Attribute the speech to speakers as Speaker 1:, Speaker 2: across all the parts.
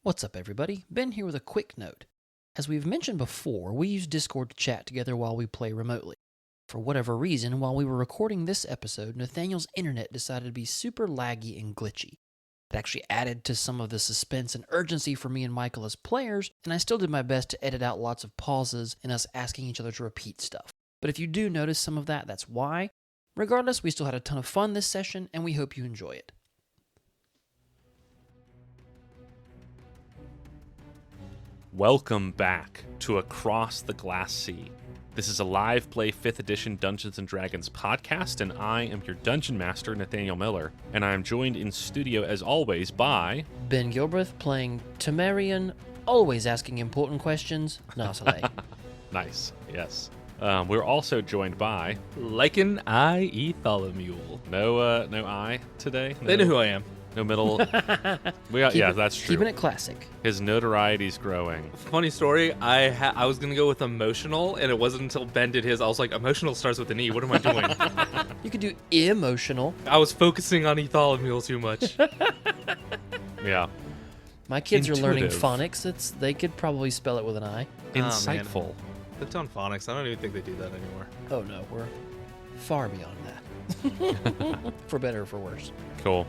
Speaker 1: What's up, everybody? Ben here with a quick note. As we've mentioned before, we use Discord to chat together while we play remotely. For whatever reason, while we were recording this episode, Nathaniel's internet decided to be super laggy and glitchy. It actually added to some of the suspense and urgency for me and Michael as players, and I still did my best to edit out lots of pauses and us asking each other to repeat stuff. But if you do notice some of that, that's why. Regardless, we still had a ton of fun this session, and we hope you enjoy it.
Speaker 2: Welcome back to Across the Glass Sea. This is a live play 5th edition Dungeons & Dragons podcast, and I am your Dungeon Master, Nathaniel Miller, and I am joined in studio as always by...
Speaker 1: Ben Gilbreth playing Temerian, always asking important questions, Nasale.
Speaker 2: Nice, yes. We're also joined by...
Speaker 3: Lichen, Etholomeul.
Speaker 2: No I today?
Speaker 3: They know who I am.
Speaker 2: No middle. That's true.
Speaker 1: Keeping it classic.
Speaker 2: His notoriety's growing.
Speaker 3: Funny story, I was going to go with emotional, and it wasn't until Ben did his, I was like, emotional starts with an E, what am I doing?
Speaker 1: You could do emotional.
Speaker 3: I was focusing on Etholomeul too much.
Speaker 2: Yeah.
Speaker 1: My kids are learning
Speaker 2: Intuitive.
Speaker 1: phonics. They could probably spell it with an I.
Speaker 2: Insightful.
Speaker 3: They've done phonics, I don't even think they do that anymore.
Speaker 1: Oh no, we're far beyond that. For better or for worse.
Speaker 2: Cool.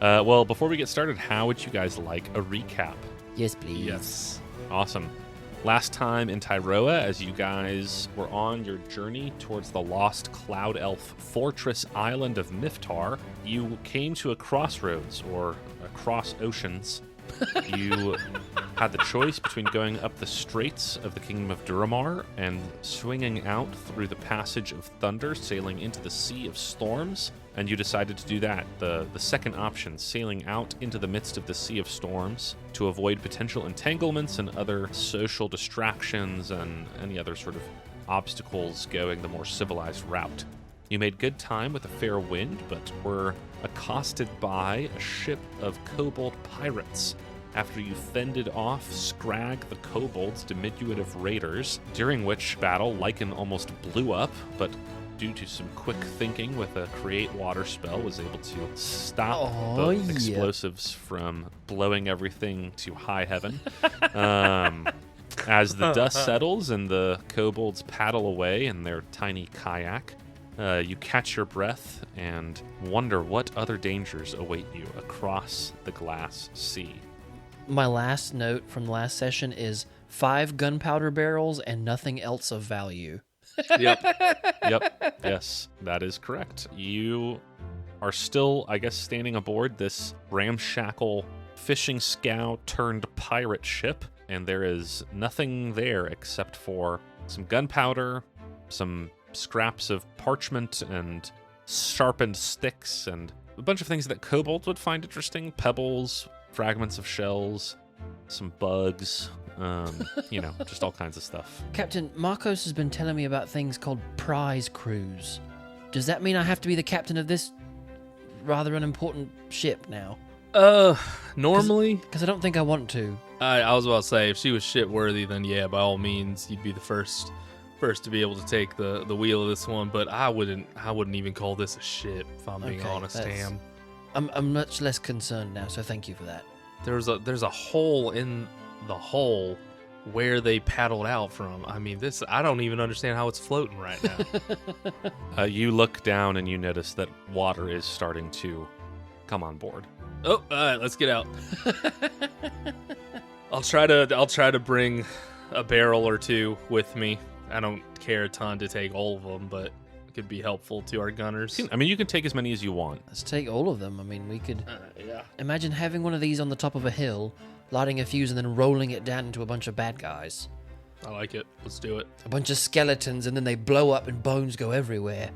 Speaker 2: Well, before we get started, how would you guys like a recap?
Speaker 1: Yes, please.
Speaker 3: Yes.
Speaker 2: Awesome. Last time in Tyroa, as you guys were on your journey towards the lost Cloud Elf fortress island of Miftar, you came to a crossroads, or across oceans. You had the choice between going up the straits of the Kingdom of Duramar and swinging out through the Passage of Thunder, sailing into the Sea of Storms, and you decided to do that. The second option, sailing out into the midst of the Sea of Storms to avoid potential entanglements and other social distractions and any other sort of obstacles going the more civilized route. You made good time with a fair wind, but were accosted by a ship of kobold pirates after you fended off Scrag the kobold's diminutive raiders, during which battle Lichen almost blew up, but due to some quick thinking with a create water spell, was able to stop the explosives from blowing everything to high heaven. As the dust settles and the kobolds paddle away in their tiny kayak, you catch your breath and wonder what other dangers await you across the glass sea.
Speaker 1: My last note from the last session is 5 gunpowder barrels and nothing else of value.
Speaker 2: Yep. Yes, that is correct. You are still, I guess, standing aboard this ramshackle fishing scow turned pirate ship, and there is nothing there except for some gunpowder, some scraps of parchment and sharpened sticks, and a bunch of things that kobolds would find interesting. Pebbles, fragments of shells, some bugs, just all kinds of stuff.
Speaker 1: Captain, Marcos has been telling me about things called prize crews. Does that mean I have to be the captain of this rather unimportant ship now?
Speaker 3: Normally?
Speaker 1: Because I don't think I want to.
Speaker 3: I was about to say, if she was shit worthy, then yeah, by all means, you'd be the first to be able to take the wheel of this one, but I wouldn't even call this a ship, if I'm being honest, Tam.
Speaker 1: I'm much less concerned now, so thank you for that.
Speaker 3: There's a hole in the hull where they paddled out from. I mean, I don't even understand how it's floating right now.
Speaker 2: You look down and you notice that water is starting to come on board.
Speaker 3: Oh, all right, let's get out. I'll try to bring a barrel or two with me. I don't care a ton to take all of them, but it could be helpful to our gunners.
Speaker 2: You can take as many as you want.
Speaker 1: Let's take all of them. I mean, we could...
Speaker 3: yeah.
Speaker 1: Imagine having one of these on the top of a hill, lighting a fuse, and then rolling it down into a bunch of bad guys.
Speaker 3: I like it. Let's do it.
Speaker 1: A bunch of skeletons, and then they blow up and bones go everywhere.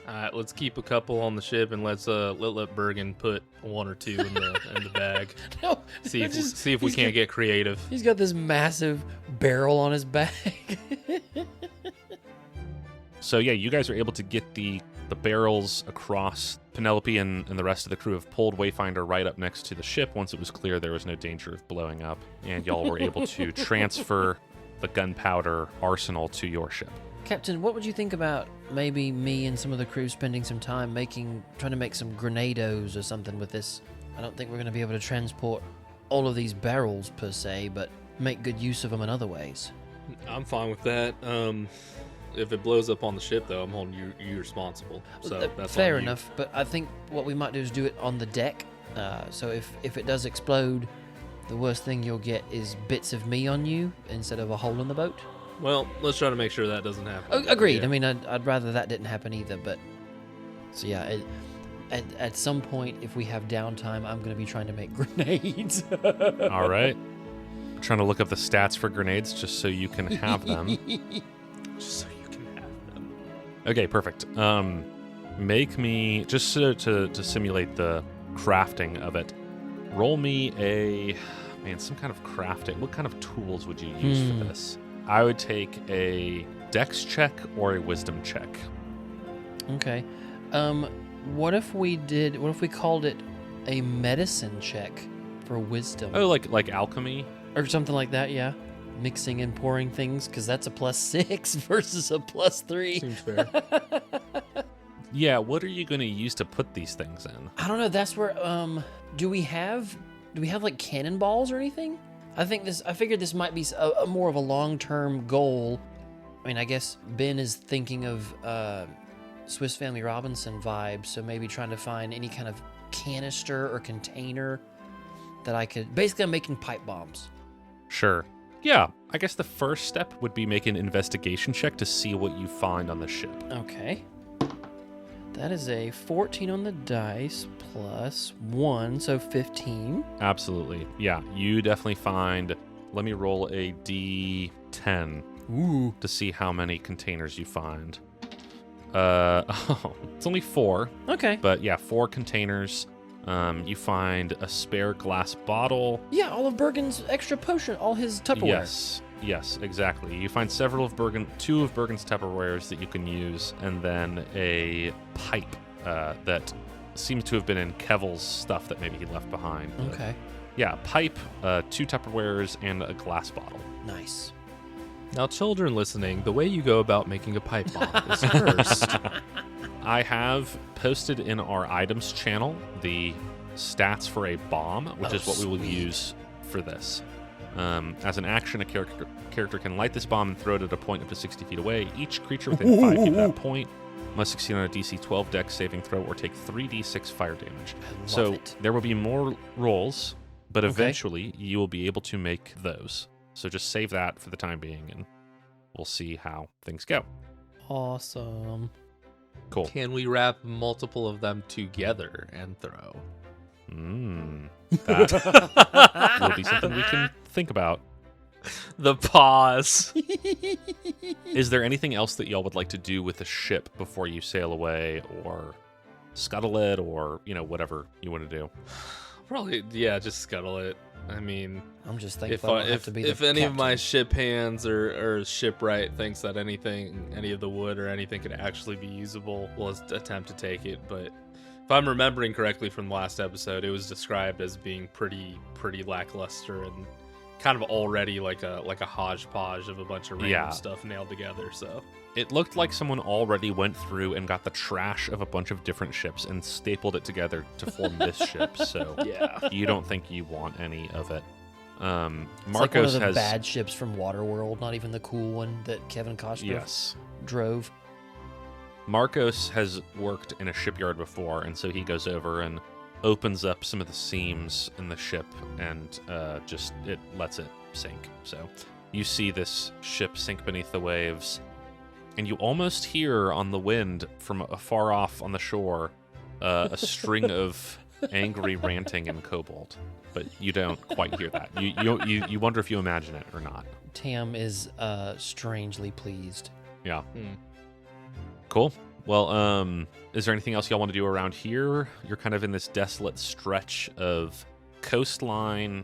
Speaker 3: All right, let's keep a couple on the ship, and let's let Bergen put 1 or 2 in the bag.
Speaker 1: No,
Speaker 3: see if we can't get creative.
Speaker 1: He's got this massive barrel on his back.
Speaker 2: So yeah, you guys are able to get the barrels across. Penelope and the rest of the crew have pulled Wayfinder right up next to the ship once it was clear there was no danger of blowing up, and y'all were able to transfer the gunpowder arsenal to your ship.
Speaker 1: Captain, what would you think about maybe me and some of the crew spending some time trying to make some grenados or something with this? I don't think we're going to be able to transport all of these barrels per se, but make good use of them in other ways.
Speaker 3: I'm fine with that. If it blows up on the ship, though, I'm holding you responsible. So that's
Speaker 1: fair
Speaker 3: on you.
Speaker 1: enough. But I think what we might do is do it on the deck. So if it does explode, the worst thing you'll get is bits of me on you instead of a hole in the boat.
Speaker 3: Well, let's try to make sure that doesn't happen.
Speaker 1: Agreed.
Speaker 3: Yeah.
Speaker 1: I mean, I'd rather that didn't happen either. But so yeah, at some point, if we have downtime, I'm going to be trying to make grenades.
Speaker 2: All right. I'm trying to look up the stats for grenades just so you can have them.
Speaker 3: Just so you can have them.
Speaker 2: Okay, perfect. Make me, just to simulate the crafting of it, roll me some kind of crafting. What kind of tools would you use for this? I would take a dex check or a wisdom check.
Speaker 1: Okay. What if we called it a medicine check for wisdom?
Speaker 2: Oh, like alchemy?
Speaker 1: Or something like that, yeah. Mixing and pouring things, because that's a +6 versus a +3.
Speaker 3: Seems fair.
Speaker 2: Yeah, what are you going to use to put these things in?
Speaker 1: I don't know, that's where, do we have like cannonballs or anything? I figured this might be a more of a long-term goal. I mean, I guess Ben is thinking of Swiss Family Robinson vibes, so maybe trying to find any kind of canister or container that I could... Basically, I'm making pipe bombs.
Speaker 2: Sure. Yeah, I guess the first step would be make an investigation check to see what you find on the ship.
Speaker 1: Okay. That is a 14 on the dice plus 1, so 15.
Speaker 2: Absolutely. Yeah, you definitely find... Let me roll a D10 to see how many containers you find. It's only 4.
Speaker 1: Okay.
Speaker 2: But yeah, 4 containers. You find a spare glass bottle.
Speaker 1: Yeah, all of Bergen's extra potion, all his Tupperware.
Speaker 2: Yes, exactly. You find two of Bergen's Tupperwares that you can use, and then a pipe that seems to have been in Kevil's stuff that maybe he left behind.
Speaker 1: Okay.
Speaker 2: Yeah, pipe, 2 Tupperwares, and a glass bottle.
Speaker 1: Nice.
Speaker 3: Now, children listening, the way you go about making a pipe bomb is first.
Speaker 2: I have posted in our items channel the stats for a bomb, which is what we will use for this. As an action, a character can light this bomb and throw it at a point up to 60 feet away. Each creature within 5 feet of that point must succeed on a DC 12 dex saving throw or take 3d6 fire damage. So there will be more rolls, but eventually you will be able to make those. So just save that for the time being, and we'll see how things go.
Speaker 1: Awesome.
Speaker 2: Cool.
Speaker 3: Can we wrap multiple of them together and throw?
Speaker 2: That will be something we can think about.
Speaker 3: The pause.
Speaker 2: Is there anything else that y'all would like to do with the ship before you sail away, or scuttle it, or whatever you want to do?
Speaker 3: Probably, yeah, just scuttle it. I mean,
Speaker 1: I'm just thankful
Speaker 3: if any of my ship hands or shipwright thinks that any of the wood or anything could actually be usable, we'll attempt to take it. But if I'm remembering correctly from the last episode, it was described as being pretty lackluster and kind of already like a hodgepodge of a bunch of random stuff nailed together. So
Speaker 2: it looked like someone already went through and got the trash of a bunch of different ships and stapled it together to form this ship. So
Speaker 3: yeah,
Speaker 2: you don't think you want any of it.
Speaker 1: Marcos
Speaker 2: like
Speaker 1: one of the bad ships from Waterworld, not even the cool one that Kevin Costner drove.
Speaker 2: Marcos has worked in a shipyard before, and so he goes over and opens up some of the seams in the ship and it lets it sink. So you see this ship sink beneath the waves, and you almost hear on the wind from afar off on the shore a string of angry ranting in kobold, but you don't quite hear that. You wonder if you imagine it or not.
Speaker 1: Tam is strangely pleased.
Speaker 2: Yeah. Cool. Well, is there anything else y'all want to do around here? You're kind of in this desolate stretch of coastline.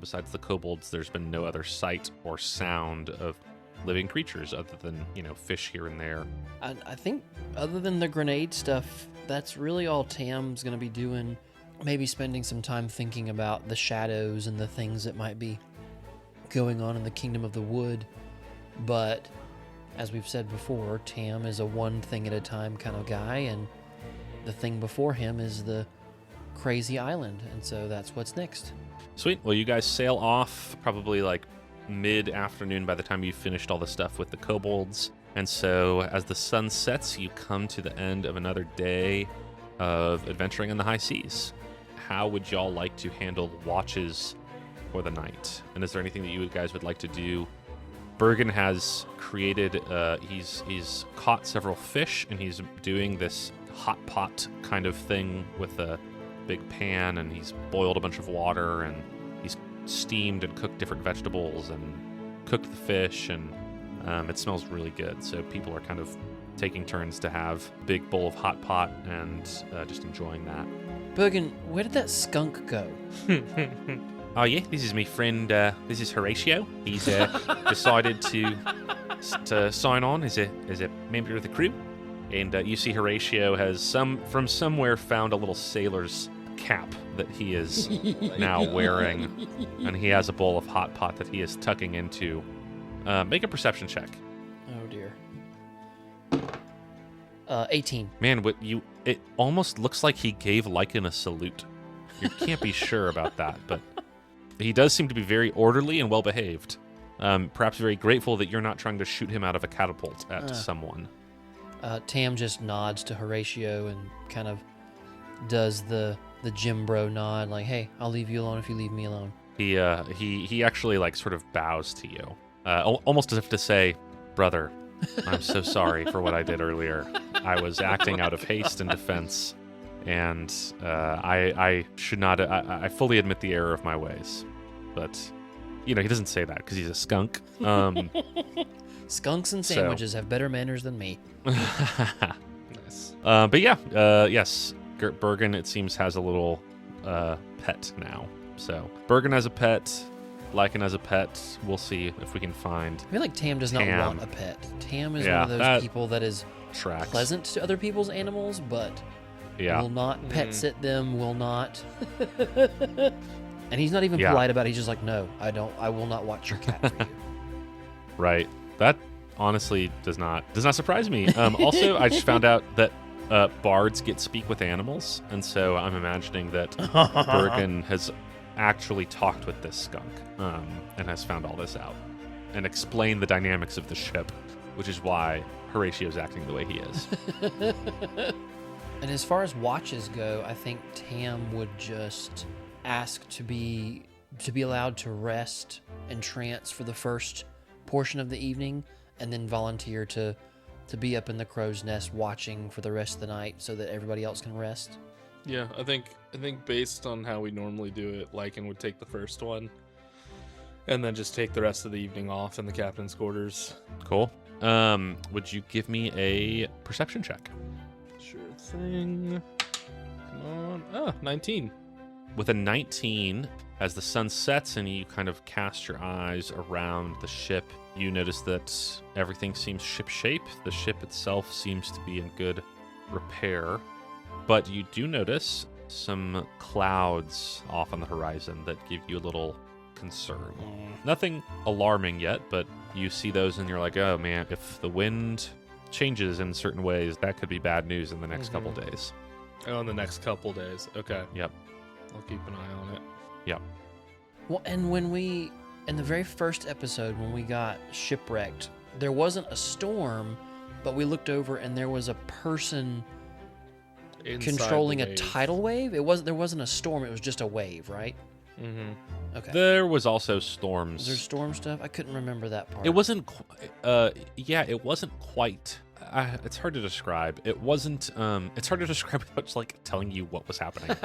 Speaker 2: Besides the kobolds, there's been no other sight or sound of living creatures other than, fish here and there.
Speaker 1: I think other than the grenade stuff, that's really all Tam's going to be doing. Maybe spending some time thinking about the shadows and the things that might be going on in the Kingdom of the Wood. But as we've said before, Tam is a one thing at a time kind of guy, and the thing before him is the crazy island, and so that's what's next.
Speaker 2: Sweet. Well, you guys sail off probably like mid-afternoon by the time you finished all the stuff with the kobolds. And so as the sun sets, you come to the end of another day of adventuring in the high seas. How would y'all like to handle watches for the night? And is there anything that you guys would like to do? Bergen has created, he's caught several fish, and he's doing this hot pot kind of thing with a big pan, and he's boiled a bunch of water, and he's steamed and cooked different vegetables and cooked the fish, and it smells really good. So people are kind of taking turns to have a big bowl of hot pot and just enjoying that.
Speaker 1: Bergen, where did that skunk go?
Speaker 2: Oh yeah, this is my friend. This is Horatio. He's decided to sign on as a member of the crew, and you see Horatio has from somewhere found a little sailor's cap that he is now wearing, and he has a bowl of hot pot that he is tucking into. Make a perception check.
Speaker 1: Oh dear. 18.
Speaker 2: Man, it almost looks like he gave Lichen a salute. You can't be sure about that, but he does seem to be very orderly and well-behaved. Perhaps very grateful that you're not trying to shoot him out of a catapult at someone.
Speaker 1: Tam just nods to Horatio and kind of does the Jim Bro nod, like, hey, I'll leave you alone if you leave me alone.
Speaker 2: He actually like sort of bows to you, almost as if to say, brother, I'm so sorry for what I did earlier. I was acting out of haste and defense, and I should not. I fully admit the error of my ways, but he doesn't say that because he's a skunk.
Speaker 1: Skunks and sandwiches have better manners than me.
Speaker 3: Nice.
Speaker 2: But yeah, yes, Bergen, it seems, has a little pet now. So Bergen has a pet. Lichen has a pet. We'll see if we can find.
Speaker 1: I feel like Tam does not want a pet. Tam is one of those people that is pleasant to other people's animals, but will not pet sit them, will not. And he's not even polite about it. He's just like, no, I will not watch your cat for you.
Speaker 2: Right. That honestly does not surprise me. Also, I just found out that bards get speak with animals, and so I'm imagining that Bergen has actually talked with this skunk and has found all this out and explained the dynamics of the ship, which is why Horatio's acting the way he is.
Speaker 1: And as far as watches go, I think Tam would just ask to be allowed to rest and trance for the first portion of the evening, and then volunteer to be up in the crow's nest watching for the rest of the night so that everybody else can rest.
Speaker 3: Yeah, I think based on how we normally do it, Lichen would take the first one, and then just take the rest of the evening off in the captain's quarters.
Speaker 2: Cool. Would you give me a perception check?
Speaker 3: Sure thing. Come on. 19.
Speaker 2: With a 19, as the sun sets and you kind of cast your eyes around the ship, you notice that everything seems ship-shape. The ship itself seems to be in good repair. But you do notice some clouds off on the horizon that give you a little concern. Nothing alarming yet, but you see those and you're like, oh man, if the wind changes in certain ways, that could be bad news in the next couple days.
Speaker 3: Oh, in the next couple days. Okay.
Speaker 2: Yep.
Speaker 3: I'll keep an eye on it.
Speaker 2: Yep.
Speaker 1: Well, and in the very first episode, when we got shipwrecked, there wasn't a storm, but we looked over and there was a person controlling a tidal wave. There wasn't a storm, it was just a wave, right?
Speaker 3: Mm-hmm.
Speaker 1: Okay.
Speaker 2: There was also storms.
Speaker 1: Was there storm stuff? I couldn't remember that part.
Speaker 2: It wasn't it wasn't quite it's hard to describe. It wasn't it's hard to describe without just like telling you what was happening.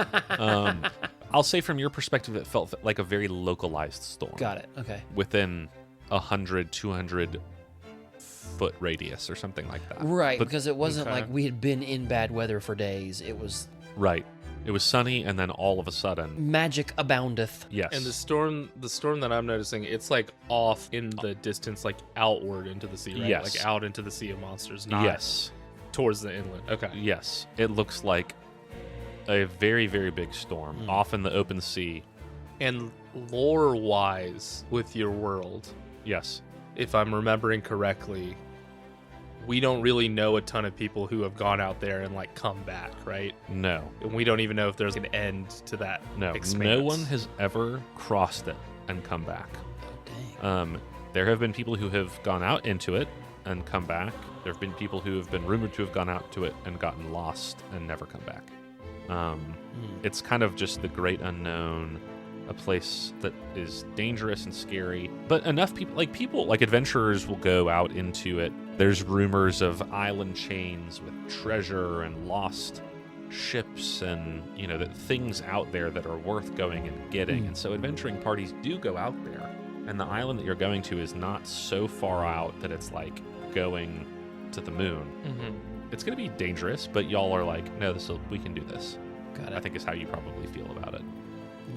Speaker 2: I'll say from your perspective, it felt like a very localized storm.
Speaker 1: Got it. Okay.
Speaker 2: Within 100, 200 foot radius or something like that.
Speaker 1: Right, because it wasn't like we had been in bad weather for days. It was
Speaker 2: right. It was sunny, and then all of a sudden,
Speaker 1: magic aboundeth.
Speaker 2: Yes.
Speaker 3: And the storm that I'm noticing, it's like off in the distance, like outward into the sea, right?
Speaker 2: Yes.
Speaker 3: Like out into the sea of monsters, not towards the inlet. Okay.
Speaker 2: Yes. It looks like a very, very big storm off in the open sea.
Speaker 3: And lore-wise with your world,
Speaker 2: Yes.
Speaker 3: if I'm remembering correctly, we don't really know a ton of people who have gone out there and like come back, right?
Speaker 2: No.
Speaker 3: And we don't even know if there's an end to that.
Speaker 2: No.
Speaker 3: expanse.
Speaker 2: No one has ever crossed it and come back.
Speaker 1: Oh, dang.
Speaker 2: There have been people who have gone out into it and come back. There have been people who have been rumored to have gone out to it and gotten lost and never come back. It's kind of just the great unknown, a place that is dangerous and scary. But enough people, like adventurers will go out into it. There's rumors of island chains with treasure and lost ships and, that things out there that are worth going and getting. And so adventuring parties do go out there. And the island that you're going to is not so far out that it's like going to the moon.
Speaker 3: Mm-hmm.
Speaker 2: It's going to be dangerous, but y'all are like, no, we can do this.
Speaker 1: Got
Speaker 2: I
Speaker 1: it.
Speaker 2: think is how you probably feel about it.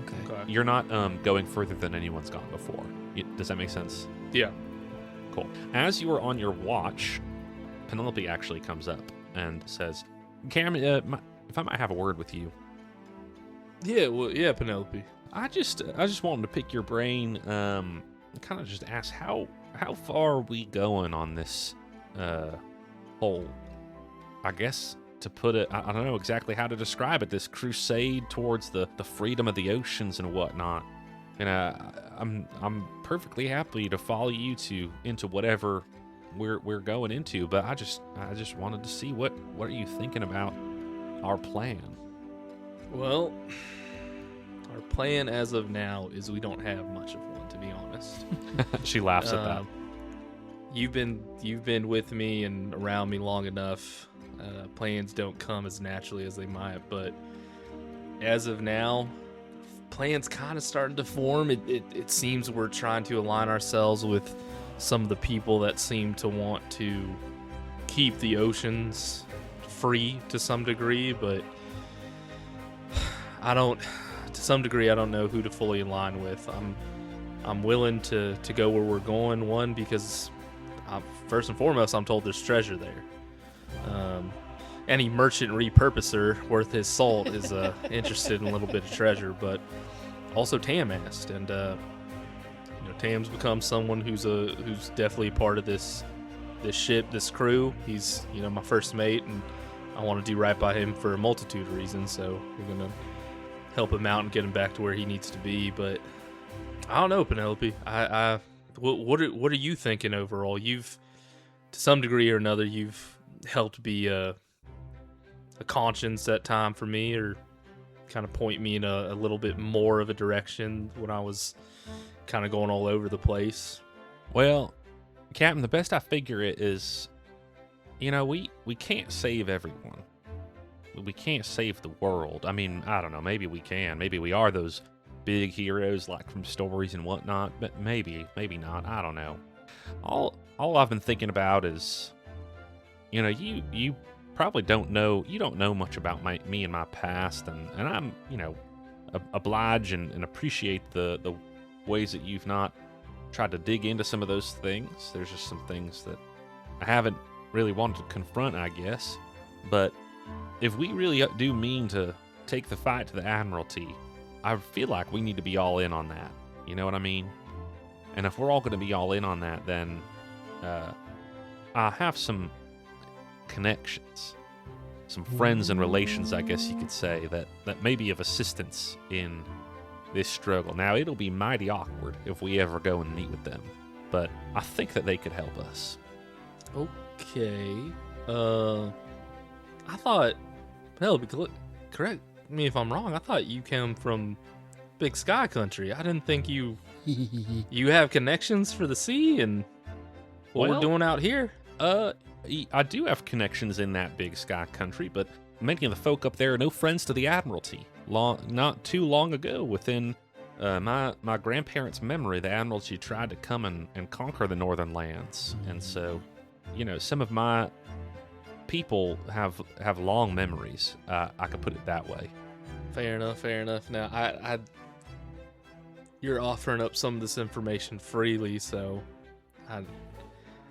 Speaker 1: Okay.
Speaker 3: Okay.
Speaker 2: You're not going further than anyone's gone before. Does that make sense?
Speaker 3: Yeah.
Speaker 2: Cool. As you are on your watch, Penelope actually comes up and says, Cam, if I might have a word with you.
Speaker 3: Yeah. Well, yeah, Penelope.
Speaker 2: I just wanted to pick your brain, kind of just ask how far are we going on this whole, I guess to put it, I don't know exactly how to describe it, this crusade towards the freedom of the oceans and whatnot. And I'm perfectly happy to follow you into whatever we're going into, but I just wanted to see what are you thinking about our plan?
Speaker 3: Well, our plan as of now is we don't have much of one, to be honest.
Speaker 2: She laughs at that.
Speaker 3: You've been with me and around me long enough. Plans don't come as naturally as they might, but as of now, plans kind of starting to form. It seems we're trying to align ourselves with some of the people that seem to want to keep the oceans free to some degree, but to some degree, I don't know who to fully align with. I'm willing to go where we're going. One, because first and foremost, I'm told there's treasure there. Any merchant repurposer worth his salt is interested in a little bit of treasure, but also Tam asked, and Tam's become someone who's definitely part of this ship, this crew. He's my first mate, and I want to do right by him for a multitude of reasons. So we're gonna help him out and get him back to where he needs to be. But I don't know, Penelope. What are you thinking overall? You've, to some degree or another, you've helped be a conscience at time for me, or kind of point me in a little bit more of a direction when I was kind of going all over the place.
Speaker 2: Well, Captain, the best I figure it is, we can't save everyone. We can't save the world. I mean, I don't know. Maybe we can. Maybe we are those big heroes like from stories and whatnot, but maybe not. I don't know. All I've been thinking about is, you probably don't know much about me and my past, and I'm, oblige and appreciate the ways that you've not tried to dig into some of those things. There's just some things that I haven't really wanted to confront, I guess. But if we really do mean to take the fight to the Admiralty, I feel like we need to be all in on that. You know what I mean? And if we're all going to be all in on that, then I have some connections, some friends and relations, I guess you could say, that may be of assistance in this struggle. Now, it'll be mighty awkward if we ever go and meet with them, but I think that they could help us.
Speaker 3: Okay. I thought, Penelope, correct me if I'm wrong, I thought you came from Big Sky Country. I didn't think you have connections for the sea and what we're doing out here.
Speaker 2: I do have connections in that Big Sky Country, but many of the folk up there are no friends to the Admiralty. Not too long ago, within my grandparents' memory, the Admiralty tried to come and conquer the northern lands. And so, some of my people have long memories. I could put it that way.
Speaker 3: Fair enough. Now, you're offering up some of this information freely, so to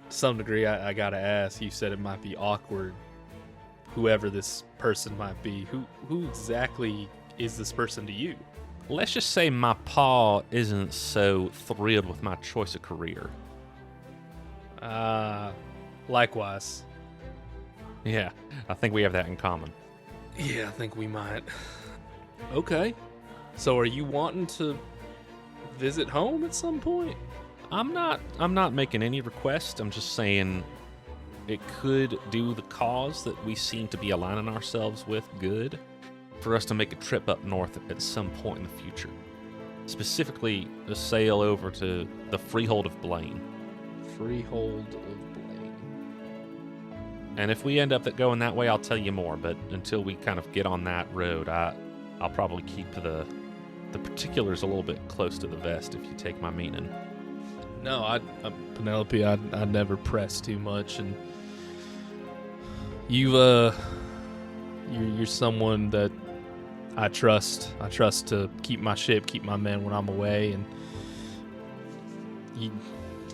Speaker 3: some degree, I gotta ask. You said it might be awkward. Whoever this person might be, who exactly is this person to you?
Speaker 2: Let's just say my pa isn't so thrilled with my choice of career.
Speaker 3: Likewise.
Speaker 2: Yeah, I think we have that in common.
Speaker 3: Yeah, I think we might. Okay. So are you wanting to visit home at some point?
Speaker 2: I'm not making any request. I'm just saying it could do the cause that we seem to be aligning ourselves with good for us to make a trip up north at some point in the future. Specifically, a sail over to the Freehold of Blaine.
Speaker 3: Freehold of Blaine.
Speaker 2: And if we end up going that way, I'll tell you more. But until we kind of get on that road, I'll probably keep the particulars a little bit close to the vest, if you take my meaning.
Speaker 3: No, Penelope, I never press too much, and you're someone that I trust. I trust to keep my ship, keep my men when I'm away, and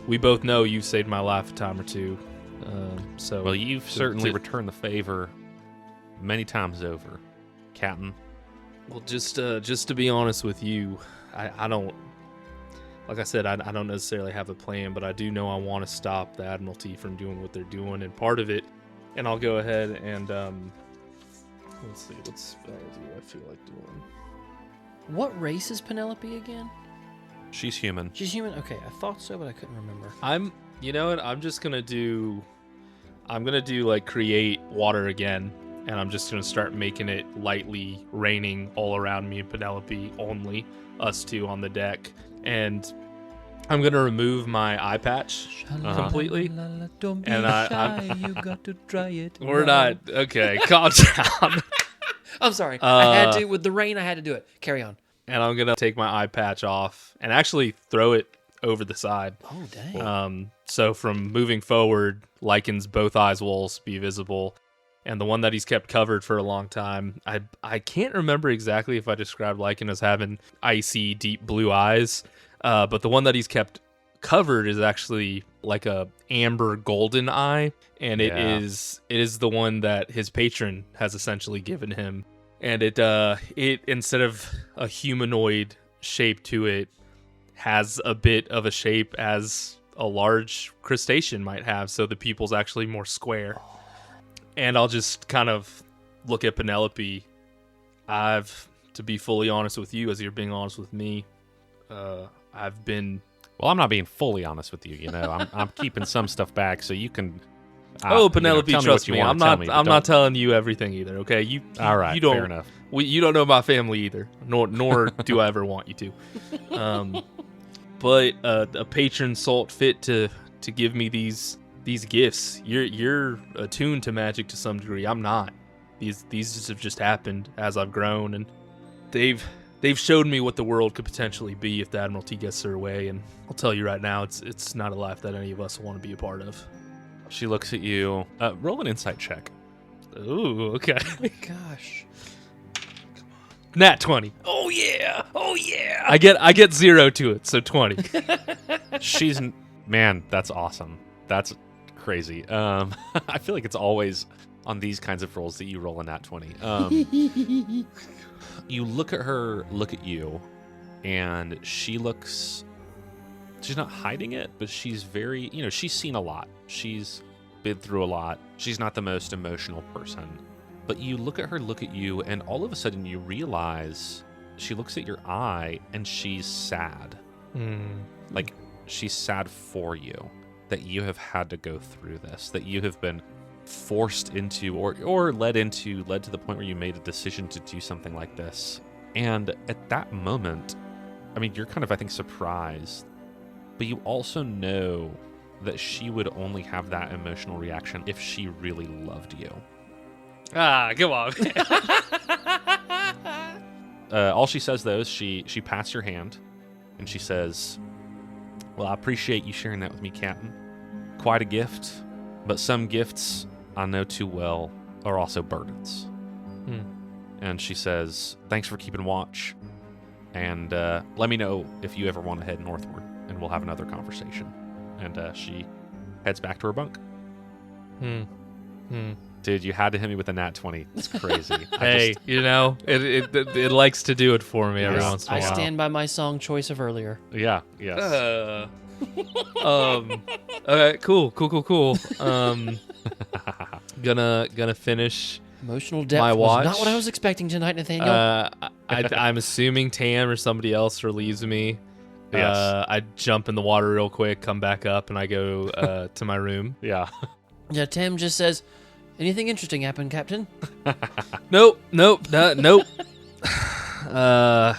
Speaker 3: we both know you've saved my life a time or two. So
Speaker 2: well, you've certainly returned the favor many times over, Captain.
Speaker 3: Well, just to be honest with you, I don't. Like I said, I don't necessarily have a plan, but I do know I want to stop the Admiralty from doing what they're doing, and part of it, and I'll go ahead and let's see, what spell do I feel like doing?
Speaker 1: What race is Penelope again?
Speaker 2: She's human.
Speaker 1: She's human? Okay, I thought so, but I couldn't remember.
Speaker 3: You know what? I'm gonna do like create water again, and I'm just gonna start making it lightly raining all around me and Penelope, only us two on the deck. And I'm gonna remove my eye patch completely.
Speaker 1: Don't be
Speaker 3: And
Speaker 1: shy, you got to try it.
Speaker 3: We're not okay. Calm down.
Speaker 1: I'm sorry. I had to with the rain. I had to do it. Carry on.
Speaker 3: And I'm gonna take my eye patch off and actually throw it over the side.
Speaker 1: Oh dang.
Speaker 3: So from moving forward, Lichen's both eyes will be visible, and the one that he's kept covered for a long time, I can't remember exactly if I described Lichen as having icy, deep blue eyes, but the one that he's kept covered is actually like a amber golden eye, and it is the one that his patron has essentially given him, and it instead of a humanoid shape to it, has a bit of a shape as a large crustacean might have, so the pupil's actually more square. And I'll just kind of look at Penelope. To be fully honest with you, as you're being honest with me, I've been...
Speaker 2: Well, I'm not being fully honest with you, you know. I'm keeping some stuff back so you can...
Speaker 3: Penelope, trust me. I'm not telling you everything either, okay?
Speaker 2: All right,
Speaker 3: you don't,
Speaker 2: fair enough.
Speaker 3: You don't know my family either, nor do I ever want you to. But a patron salt fit to give me these gifts. You're attuned to magic to some degree. I'm not. These have just happened as I've grown, and they've showed me what the world could potentially be if the Admiralty gets their way. And I'll tell you right now, it's not a life that any of us want to be a part of.
Speaker 2: She looks at you. Roll an insight check.
Speaker 3: Ooh, okay.
Speaker 1: Oh my gosh.
Speaker 3: Nat 20.
Speaker 1: Oh yeah.
Speaker 3: I get 0 to it, so 20.
Speaker 2: Man, that's awesome. That's crazy. I feel like it's always on these kinds of rolls that you roll a nat 20. You look at her, look at you, and she's not hiding it, but she's very, she's seen a lot. She's been through a lot. She's not the most emotional person. But you look at her, look at you, and all of a sudden you realize she looks at your eye and she's sad. Like, she's sad for you, that you have had to go through this, that you have been forced into or led to the point where you made a decision to do something like this. And at that moment, I mean, you're kind of, I think, surprised, but you also know that she would only have that emotional reaction if she really loved you.
Speaker 3: Ah, come on.
Speaker 2: All she says, though, is she pats your hand, and she says, "Well, I appreciate you sharing that with me, Captain. Quite a gift, but some gifts, I know too well, are also burdens." And she says, "Thanks for keeping watch, and let me know if you ever want to head northward, and we'll have another conversation." And she heads back to her bunk. Dude, you had to hit me with a nat 20. It's crazy.
Speaker 3: Hey, it likes to do it for me every once in a
Speaker 1: I
Speaker 3: while.
Speaker 1: stand by my song choice of earlier.
Speaker 2: Yeah, yes.
Speaker 3: Okay, cool. Gonna finish
Speaker 1: Emotional depth
Speaker 3: my
Speaker 1: was
Speaker 3: watch.
Speaker 1: not what I was expecting tonight, Nathaniel.
Speaker 3: I'm assuming Tam or somebody else relieves me.
Speaker 2: Yes.
Speaker 3: I jump in the water real quick, come back up, and I go to my room.
Speaker 2: Yeah.
Speaker 1: Yeah, Tim just says, anything interesting happened, Captain?
Speaker 3: Nope. It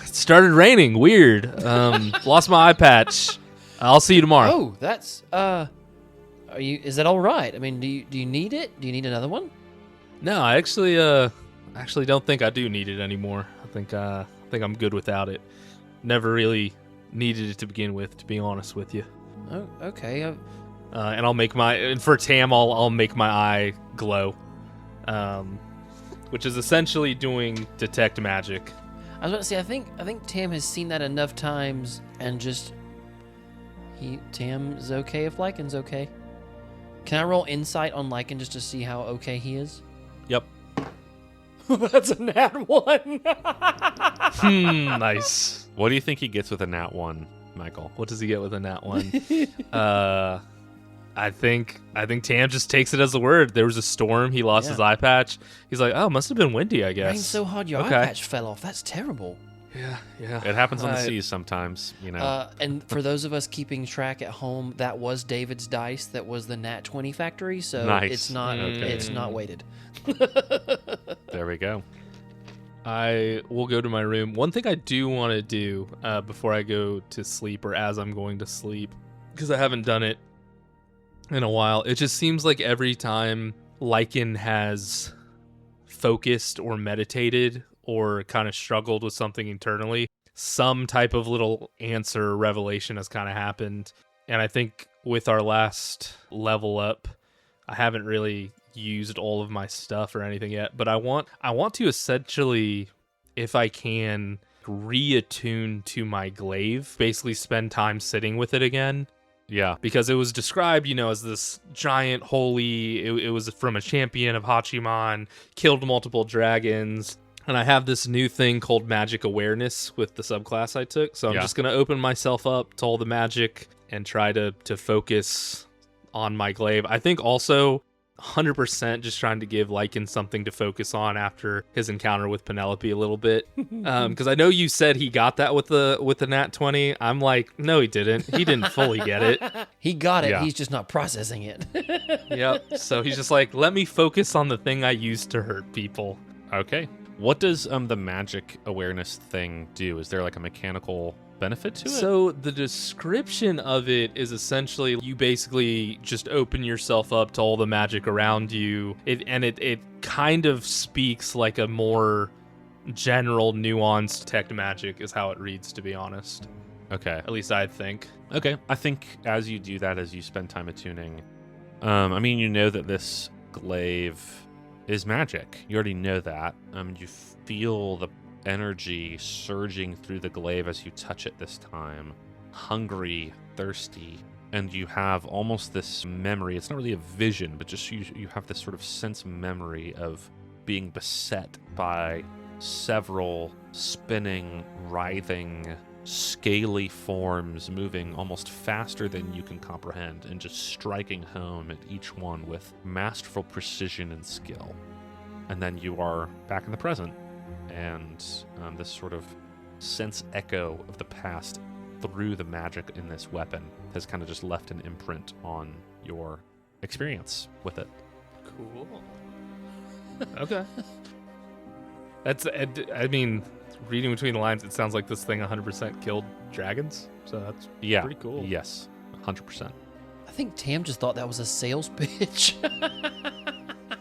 Speaker 3: started raining. Weird. Lost my eye patch. I'll see you tomorrow.
Speaker 1: Oh, that's, is that all right? I mean, do you need it? Do you need another one?
Speaker 3: No, I actually don't think I do need it anymore. I think I'm good without it. Never really needed it to begin with, to be honest with you.
Speaker 1: Oh, okay.
Speaker 3: And I'll make for Tam, I'll make my eye glow, which is essentially doing detect magic.
Speaker 1: I was about to say, I think Tam has seen that enough times, and just Tam's okay if Lichen's okay. Can I roll insight on Lichen just to see how okay he is?
Speaker 3: Yep.
Speaker 1: That's a nat 1.
Speaker 3: Nice.
Speaker 2: What do you think he gets with a nat 1, Michael?
Speaker 3: What does he get with a nat 1? I think Tam just takes it as a word. There was a storm. He lost his eye patch. He's like, oh, must have been windy, I guess.
Speaker 1: Rained so hard your eye patch fell off. That's terrible.
Speaker 3: Yeah.
Speaker 2: It happens on the seas sometimes, you know.
Speaker 1: And for those of us keeping track at home, that was David's dice. That was the nat 20 factory. So
Speaker 2: Nice.
Speaker 1: it's not weighted.
Speaker 2: There we go.
Speaker 3: I will go to my room. One thing I do want to do before I go to sleep, or as I'm going to sleep, because I haven't done it in a while, it just seems like every time Lichen has focused or meditated or kind of struggled with something internally, some type of little answer or revelation has kind of happened. And I think with our last level up, I haven't really used all of my stuff or anything yet, but I want to essentially, if I can, reattune to my glaive, basically spend time sitting with it again.
Speaker 2: Yeah.
Speaker 3: Because it was described, as this giant holy, it was from a champion of Hachiman, killed multiple dragons. And I have this new thing called magic awareness with the subclass I took. So I'm just going to open myself up to all the magic and try to focus on my glaive. I think also 100% just trying to give Lichen something to focus on after his encounter with Penelope a little bit. Because I know you said he got that with the nat 20. I'm like, no, he didn't. He didn't fully get it.
Speaker 1: He got it.
Speaker 2: Yeah.
Speaker 1: He's just not processing it.
Speaker 3: Yep. So he's just like, let me focus on the thing I used to hurt people.
Speaker 2: Okay. What does the magic awareness thing do? Is there like a mechanical benefit to it?
Speaker 3: So the description of it is essentially you basically just open yourself up to all the magic around you. It kind of speaks like a more general, nuanced detect magic is how it reads, to be honest.
Speaker 2: Okay.
Speaker 3: At least I think.
Speaker 2: Okay. I think as you do that, as you spend time attuning, I mean, you know that this glaive is magic. You already know that. You feel the energy surging through the glaive as you touch it this time. Hungry, thirsty, and you have almost this memory. It's not really a vision, but just you have this sort of sense memory of being beset by several spinning, writhing, scaly forms moving almost faster than you can comprehend and just striking home at each one with masterful precision and skill. And then you are back in the present, and this sort of sense echo of the past through the magic in this weapon has kind of just left an imprint on your experience with it.
Speaker 3: Cool. Okay. I mean, reading between the lines, it sounds like this thing 100% killed dragons, so that's pretty cool.
Speaker 2: Yes, 100%.
Speaker 1: I think Tam just thought that was a sales pitch.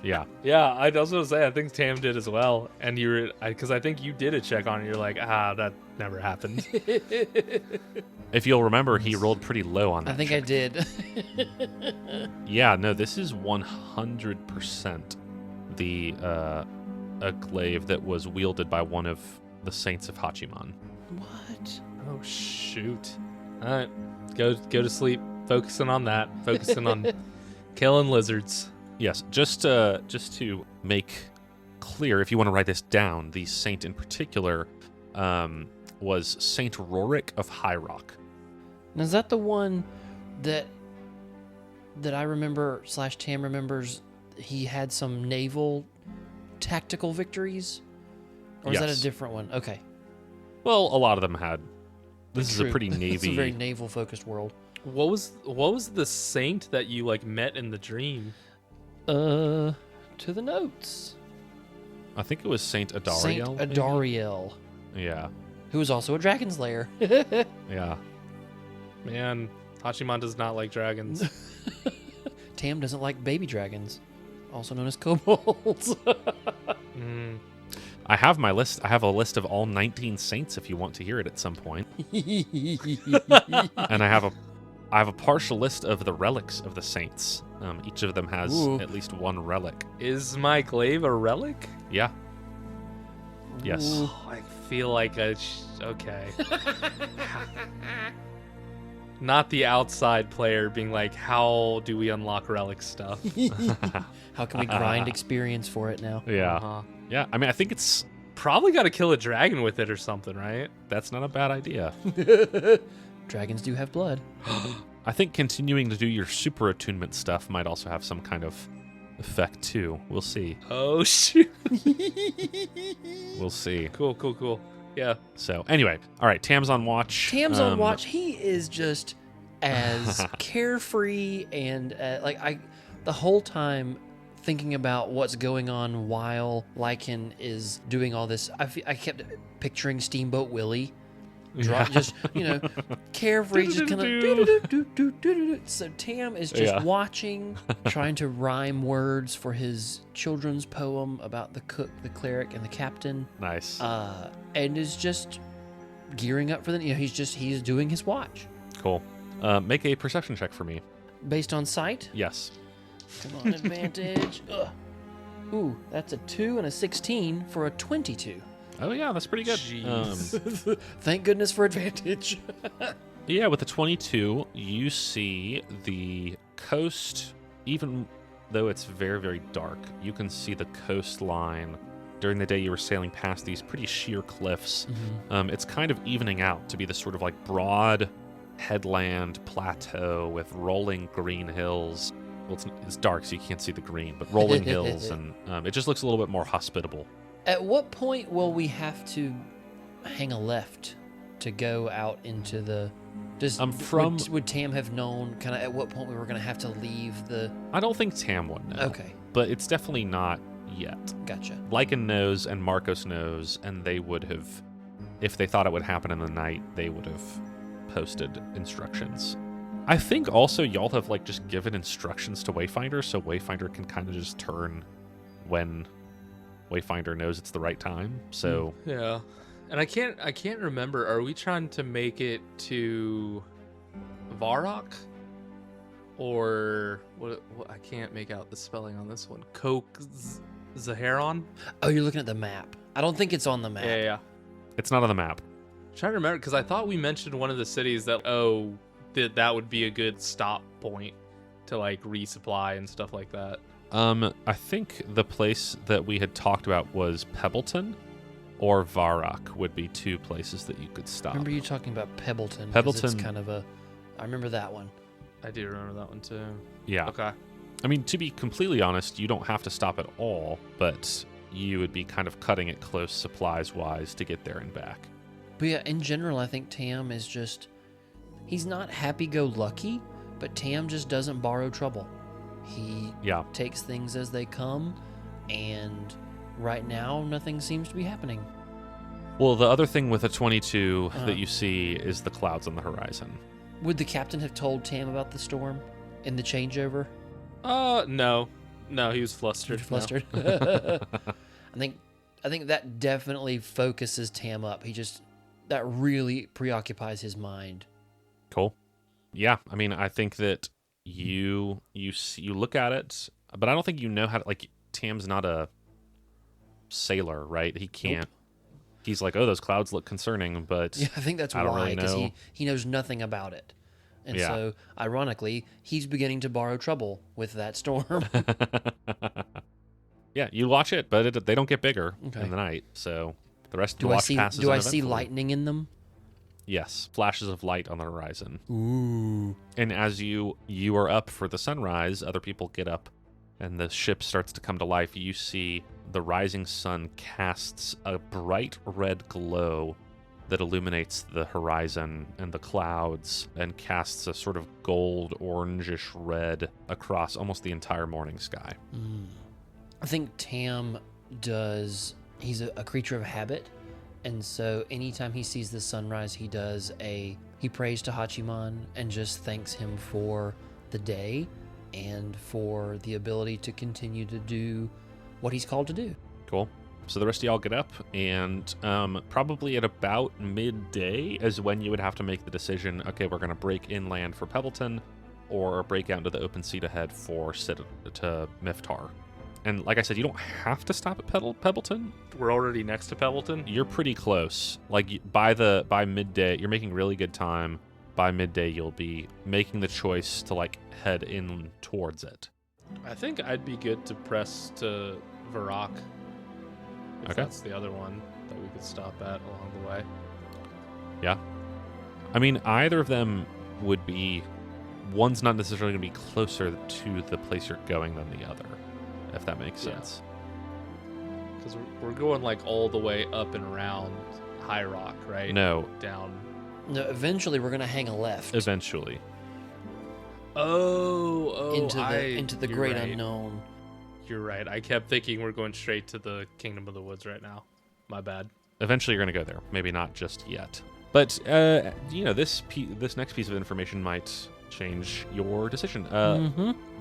Speaker 2: Yeah.
Speaker 3: Yeah, I was going to say, I think Tam did as well, and because I think you did a check on it, you're like, that never happened.
Speaker 2: If you'll remember, he rolled pretty low on that.
Speaker 1: I think
Speaker 2: check.
Speaker 1: I did.
Speaker 2: Yeah, no, this is 100% a glaive that was wielded by one of the Saints of Hachiman.
Speaker 1: What?
Speaker 3: Oh, shoot. All right, go to sleep, focusing on that, focusing on killing lizards.
Speaker 2: Yes, just to make clear, if you want to write this down, the saint in particular was Saint Rorik of High Rock.
Speaker 1: Now, is that the one that I remember / Tam remembers? He had some naval tactical victories, or is that
Speaker 2: Yes.
Speaker 1: a different one? Okay,
Speaker 2: Well, a lot of them had. This is a
Speaker 1: True.
Speaker 2: pretty navy.
Speaker 1: It's a very naval focused world.
Speaker 3: What was the saint that you like met in the dream?
Speaker 1: To the notes.
Speaker 2: I think it was Saint Adariel.
Speaker 1: Saint
Speaker 2: maybe?
Speaker 1: Adariel,
Speaker 2: Yeah,
Speaker 1: who was also a dragon slayer.
Speaker 2: yeah.
Speaker 3: Man, Hachiman does not like dragons.
Speaker 1: Tam doesn't like baby dragons, also known as kobolds.
Speaker 2: I have my list. I have a list of all 19 saints if you want to hear it at some point. And I have a partial list of the relics of the saints. Each of them has
Speaker 1: Ooh.
Speaker 2: at least one relic.
Speaker 3: Is my glaive a relic?
Speaker 2: Yeah. Yes.
Speaker 1: Ooh.
Speaker 3: Oh, I feel like okay. Not the outside player being like, how do we unlock relic stuff?
Speaker 1: How can we grind experience for it now?
Speaker 2: Yeah.
Speaker 3: Uh-huh.
Speaker 2: Yeah. I mean, I think it's
Speaker 3: Probably got to kill a dragon with it or something, right?
Speaker 2: that's not a bad idea.
Speaker 1: Dragons do have blood.
Speaker 2: I think continuing to do your super attunement stuff might also have some kind of effect too. We'll see.
Speaker 3: Oh shoot!
Speaker 2: We'll see.
Speaker 3: Cool. Yeah.
Speaker 2: So anyway, all right. Tam's on watch.
Speaker 1: Tam's on watch. He is just as carefree and the whole time thinking about what's going on while Lichen is doing all this. I kept picturing Steamboat Willie. Just, carefree, just kind of. So Tam is just watching, trying to rhyme words for his children's poem about the cook, the cleric, and the captain.
Speaker 2: Nice.
Speaker 1: And is just gearing up for the. He's doing his watch
Speaker 2: Cool. Make a perception check for me.
Speaker 1: based on sight.
Speaker 2: Yes.
Speaker 1: Come on, advantage. Ugh. Ooh, that's a 2 and a 16 for a 22.
Speaker 2: Oh yeah, that's pretty good.
Speaker 3: Jeez.
Speaker 1: Thank goodness for advantage.
Speaker 2: Yeah, with the 22, you see the coast, even though it's very, very dark, you can see the coastline. During the day, you were sailing past these pretty sheer cliffs. It's kind of evening out to be this sort of like broad headland plateau with rolling green hills. Well, it's dark, so you can't see the green, but rolling hills, and it just looks a little bit more hospitable.
Speaker 1: At what point will we have to hang a left to go out into the? Would Tam have known kind of at what point we were going to have to leave the?
Speaker 2: I don't think Tam would know.
Speaker 1: Okay,
Speaker 2: But it's definitely not yet.
Speaker 1: gotcha.
Speaker 2: Lichen knows and Marcos knows, and they would have, if they thought it would happen in the night, they would have posted instructions. I think also y'all have like just given instructions to Wayfinder, so Wayfinder can kind of just turn when Wayfinder knows it's the right time. So
Speaker 3: Yeah. And I can't remember. Are we trying to make it to Varrock? Or what I can't make out the spelling on this one. Zaharon?
Speaker 1: Oh, you're looking at the map. I don't think it's on the map.
Speaker 3: Yeah.
Speaker 2: it's not on the map.
Speaker 3: I'm trying to remember because I thought we mentioned one of the cities that that would be a good stop point to like resupply and stuff like that.
Speaker 2: I think the place that we had talked about was Pebbleton or Varrock would be two places that you could stop.
Speaker 1: Remember you talking about Pebbleton? 'cause
Speaker 2: Pebbleton.
Speaker 1: It's kind of I remember that one.
Speaker 3: I do remember that one too.
Speaker 2: Yeah.
Speaker 3: Okay.
Speaker 2: I mean, to be completely honest, you don't have to stop at all, but you would be kind of cutting it close supplies-wise to get there and back.
Speaker 1: But yeah, in general, I think Tam is he's not happy-go-lucky, but Tam just doesn't borrow trouble. He takes things as they come, and right now, nothing seems to be happening.
Speaker 2: Well, the other thing with a 22 that you see is the clouds on the horizon.
Speaker 1: Would the captain have told Tam about the storm in the changeover?
Speaker 3: No, he was flustered.
Speaker 1: Flustered.
Speaker 2: No.
Speaker 1: I think that definitely focuses Tam up. That really preoccupies his mind.
Speaker 2: Cool. Yeah, I mean, I think that you look at it, but I don't think you know how to, like, Tam's not a sailor, right? He can't. Nope. He's like, oh, those clouds look concerning, but
Speaker 1: yeah, I think that's
Speaker 2: I don't
Speaker 1: why,
Speaker 2: really
Speaker 1: because
Speaker 2: know.
Speaker 1: he knows nothing about it. And
Speaker 2: Yeah.
Speaker 1: so, ironically, he's beginning to borrow trouble with that storm.
Speaker 2: Yeah, you watch it, but they don't get bigger
Speaker 1: Okay.
Speaker 2: in the night. So the rest of the
Speaker 1: Do I
Speaker 2: watch
Speaker 1: see
Speaker 2: passes.
Speaker 1: do I see
Speaker 2: uneventfully.
Speaker 1: lightning in them?
Speaker 2: Yes, flashes of light on the horizon.
Speaker 1: Ooh.
Speaker 2: And as you are up for the sunrise, other people get up, and the ship starts to come to life. You see the rising sun casts a bright red glow that illuminates the horizon and the clouds and casts a sort of gold, orangish red across almost the entire morning sky.
Speaker 1: I think Tam he's a creature of habit, and so anytime he sees the sunrise, he prays to Hachiman and just thanks him for the day and for the ability to continue to do what he's called to do.
Speaker 2: Cool. So the rest of y'all get up, and probably at about midday is when you would have to make the decision, okay, we're going to break inland for Pebbleton or break out into the open sea to head to Miftar. And like I said, you don't have to stop at Pebbleton.
Speaker 3: We're already next to Pebbleton.
Speaker 2: You're pretty close. Like by midday, you're making really good time. By midday, you'll be making the choice to like head in towards it.
Speaker 3: I think I'd be good to press to Varrock. If
Speaker 2: Okay.
Speaker 3: that's the other one that we could stop at along the way.
Speaker 2: Yeah. I mean, either of them would be... One's not necessarily going to be closer to the place you're going than the other, if that makes
Speaker 3: Yeah.
Speaker 2: sense.
Speaker 3: Because we're going like all the way up and around High Rock, right?
Speaker 2: No,
Speaker 3: Down.
Speaker 1: No, eventually we're gonna hang a left
Speaker 2: eventually.
Speaker 1: into the
Speaker 3: you're
Speaker 1: great
Speaker 3: right.
Speaker 1: unknown.
Speaker 3: You're right. I kept thinking we're going straight to the Kingdom of the Woods right now. My bad.
Speaker 2: Eventually you're going to go there. Maybe not just yet. But, this next piece of information might change your decision.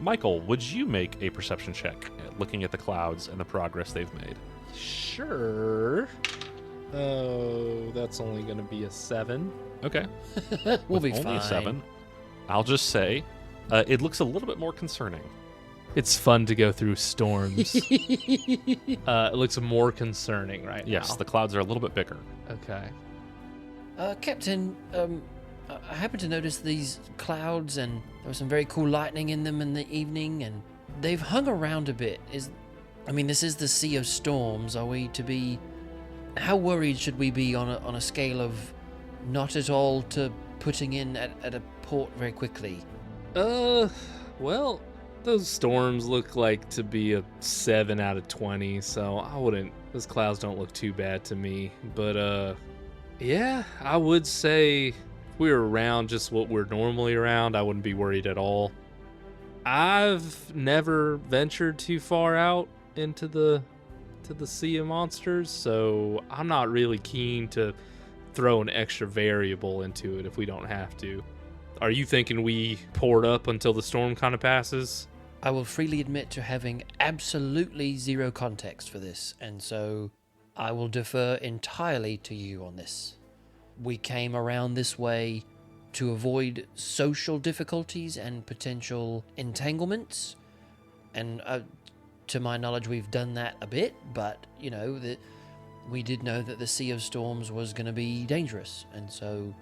Speaker 2: Michael, would you make a perception check looking at the clouds and the progress they've made?
Speaker 3: Sure. Oh, that's only going to be a 7.
Speaker 2: Okay.
Speaker 1: We'll be
Speaker 2: Only
Speaker 1: fine.
Speaker 2: a 7. I'll just say it looks a little bit more concerning.
Speaker 3: It's fun to go through storms. It looks more concerning right
Speaker 2: Yes,
Speaker 3: now.
Speaker 2: the clouds are a little bit bigger.
Speaker 3: Okay.
Speaker 1: Captain, I happened to notice these clouds, and there was some very cool lightning in them in the evening, and they've hung around a bit. This is the Sea of Storms. Are we to be... How worried should we be on a scale of not at all to putting in at a port very quickly?
Speaker 3: Well, those storms look like to be a 7 out of 20, so those clouds don't look too bad to me. But, yeah, I would say if we were around just what we're normally around, I wouldn't be worried at all. I've never ventured too far out into the Sea of Monsters, so I'm not really keen to throw an extra variable into it if we don't have to. Are you thinking we port up until the storm kind of passes?
Speaker 1: I will freely admit to having absolutely zero context for this, and so I will defer entirely to you on this. We came around this way to avoid social difficulties and potential entanglements, and to my knowledge, we've done that a bit, but, we did know that the Sea of Storms was going to be dangerous, and so...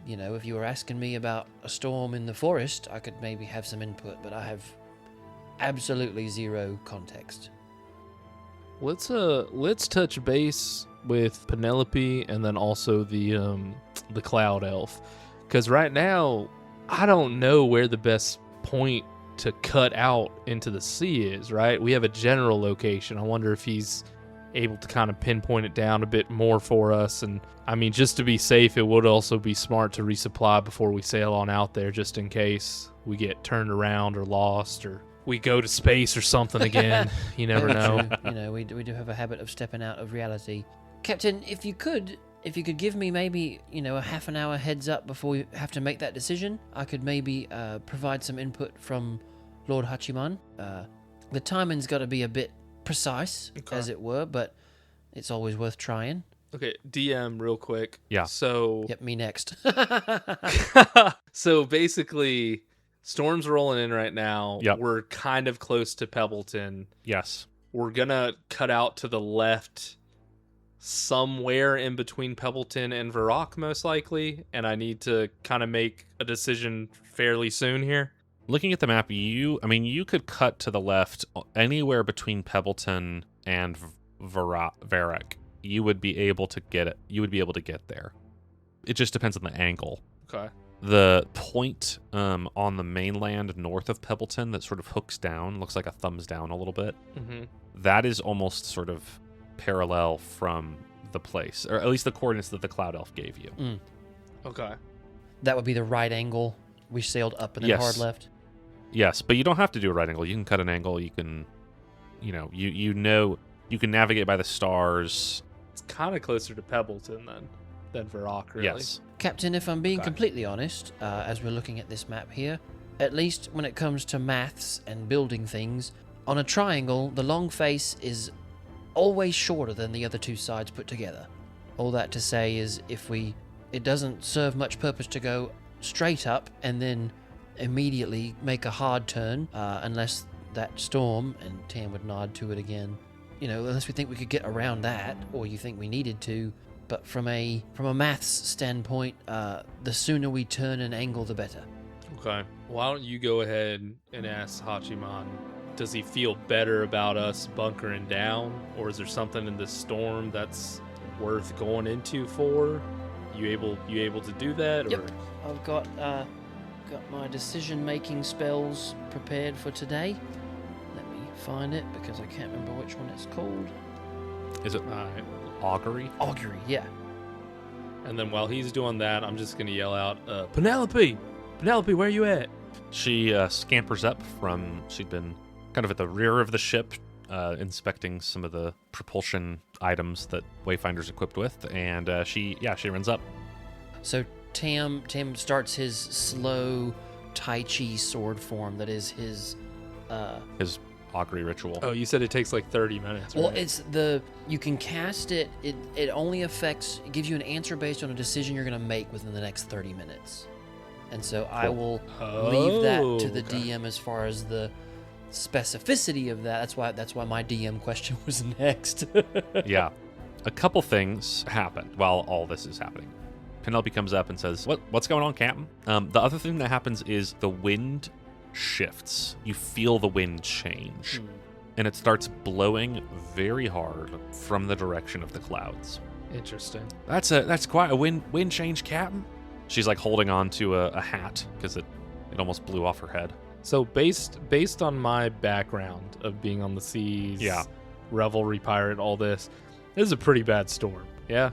Speaker 1: if you were asking me about a storm in the forest, I could maybe have some input, but I have absolutely zero context.
Speaker 3: Let's touch base with Penelope and then also the Cloud Elf, because right now I don't know where the best point to cut out into the sea is. Right, we have a general location. I wonder if he's able to kind of pinpoint it down a bit more for us. And just to be safe, it would also be smart to resupply before we sail on out there, just in case we get turned around or lost, or we go to space or something again. You never
Speaker 1: Very
Speaker 3: know.
Speaker 1: true. We do have a habit of stepping out of reality. Captain, if you could give me maybe, a half an hour heads up before we have to make that decision, I could maybe provide some input from Lord Hachiman. The timing's got to be a bit precise, as it were, but it's always worth trying.
Speaker 3: Okay, DM real quick.
Speaker 2: Yeah.
Speaker 3: So
Speaker 1: Yep, me next.
Speaker 3: so basically, storm's rolling in right now.
Speaker 2: Yep.
Speaker 3: We're kind of close to Pebbleton.
Speaker 2: Yes.
Speaker 3: We're gonna cut out to the left somewhere in between Pebbleton and Varrock, most likely, and I need to kind of make a decision fairly soon here.
Speaker 2: Looking at the map, you could cut to the left anywhere between Pebbleton and Varrock. You would be able to get it. You would be able to get there. It just depends on the angle.
Speaker 3: Okay.
Speaker 2: The point on the mainland north of Pebbleton that sort of hooks down, looks like a thumbs down a little bit.
Speaker 3: Mm-hmm.
Speaker 2: That is almost sort of parallel from the place, or at least the coordinates that the Cloud Elf gave you.
Speaker 3: Okay.
Speaker 1: That would be the right angle. We sailed up and then
Speaker 2: Yes.
Speaker 1: hard left.
Speaker 2: Yes, but you don't have to do a right angle. You can cut an angle. You can, you can navigate by the stars.
Speaker 3: It's kind of closer to Pebbleton than Varrock, really.
Speaker 2: Yes.
Speaker 1: Captain, if I'm being
Speaker 3: Okay.
Speaker 1: completely honest, as we're looking at this map here, at least when it comes to maths and building things, on a triangle, the long face is always shorter than the other two sides put together. All that to say is it doesn't serve much purpose to go straight up and then immediately make a hard turn, unless that storm, and Tam would nod to it again, unless we think we could get around that, or you think we needed to. But from a maths standpoint, the sooner we turn an angle, the better.
Speaker 3: Okay. Why don't you go ahead and ask Hachiman, does he feel better about us bunkering down, or is there something in this storm that's worth going into for? You able to do that?
Speaker 1: Yep. I've got my decision-making spells prepared for today. Let me find it because I can't remember which one it's called.
Speaker 2: Is it
Speaker 3: All right.
Speaker 2: augury?
Speaker 1: Augury, yeah.
Speaker 3: And then while he's doing that, I'm just gonna yell out, Penelope, where you at?
Speaker 2: She scampers up from. She'd been kind of at the rear of the ship, inspecting some of the propulsion items that Wayfinder's equipped with, and she runs up.
Speaker 1: So Tam starts his slow Tai Chi sword form that is his
Speaker 2: His augury ritual.
Speaker 3: Oh, you said it takes like 30 minutes.
Speaker 1: well,
Speaker 3: right?
Speaker 1: you can cast it. It only affects. It gives you an answer based on a decision you're going to make within the next 30 minutes. And so I will leave that to the
Speaker 3: okay.
Speaker 1: DM as far as the specificity of that. That's why my DM question was next.
Speaker 2: Yeah. A couple things happen while all this is happening. Penelope comes up and says, What's going on, Captain? The other thing that happens is the wind shifts. You feel the wind change. And it starts blowing very hard from the direction of the clouds.
Speaker 3: Interesting.
Speaker 2: That's quite a wind change, Captain. She's like holding on to a hat because it almost blew off her head.
Speaker 3: So based on my background of being on the seas,
Speaker 2: Yeah.
Speaker 3: revelry pirate, all this is a pretty bad storm. Yeah.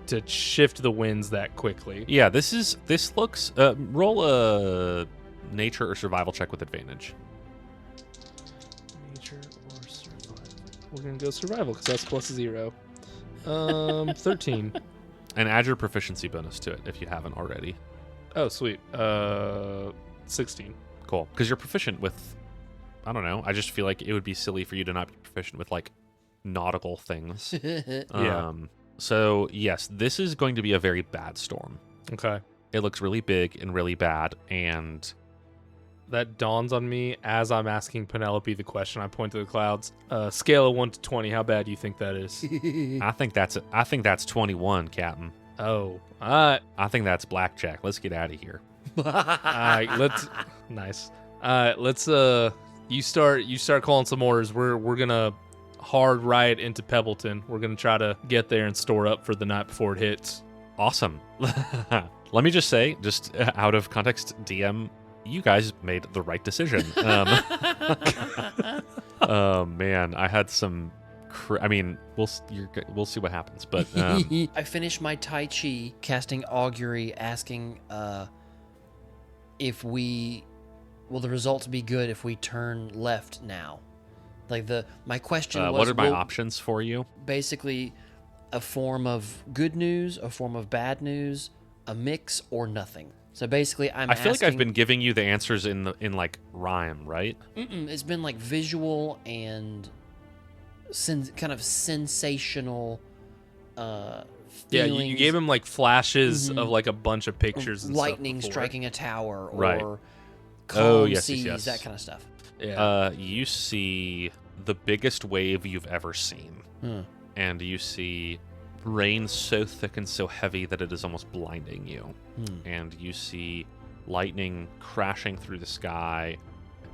Speaker 3: To shift the winds that quickly.
Speaker 2: Yeah, this looks roll a nature or survival check with advantage.
Speaker 3: Nature or survival? We're gonna go survival because that's +0. 13.
Speaker 2: And add your proficiency bonus to it if you haven't already.
Speaker 3: Oh, sweet. 16.
Speaker 2: Cool. Because you're proficient with, I don't know, I just feel like it would be silly for you to not be proficient with, like, nautical things.
Speaker 3: Yeah.
Speaker 2: So, yes, this is going to be a very bad storm.
Speaker 3: Okay.
Speaker 2: It looks really big and really bad, and...
Speaker 3: That dawns on me as I'm asking Penelope the question. I point to the clouds. Scale of 1 to 20. How bad do you think that is?
Speaker 2: I think that's 21, Captain.
Speaker 3: Oh, all right.
Speaker 2: I think that's blackjack. Let's get out of here.
Speaker 3: All right, let's. Nice. All right, let's. You start calling some orders. We're gonna hard ride into Pebbleton. We're gonna try to get there and store up for the night before it hits.
Speaker 2: Awesome. Let me just say, just out of context, DM, you guys made the right decision. Oh man, I had some. We'll see what happens. But
Speaker 1: I finished my Tai Chi, casting augury, asking will the results be good if we turn left now? Like my question was,
Speaker 2: what are my options for you?
Speaker 1: Basically, a form of good news, a form of bad news, a mix, or nothing. So basically,
Speaker 2: I feel like I've been giving you the answers in like rhyme, right?
Speaker 1: It's been like visual and kind of sensational.
Speaker 3: Yeah,
Speaker 1: feelings.
Speaker 3: you gave him like flashes of like a bunch of pictures, and
Speaker 1: lightning
Speaker 3: stuff before.
Speaker 1: striking a tower, or
Speaker 2: Right.
Speaker 1: calm
Speaker 2: yes,
Speaker 1: seas,
Speaker 2: yes.
Speaker 1: that kind of stuff.
Speaker 3: Yeah.
Speaker 2: You see the biggest wave you've ever seen, and you see rain so thick and so heavy that it is almost blinding you. And you see lightning crashing through the sky,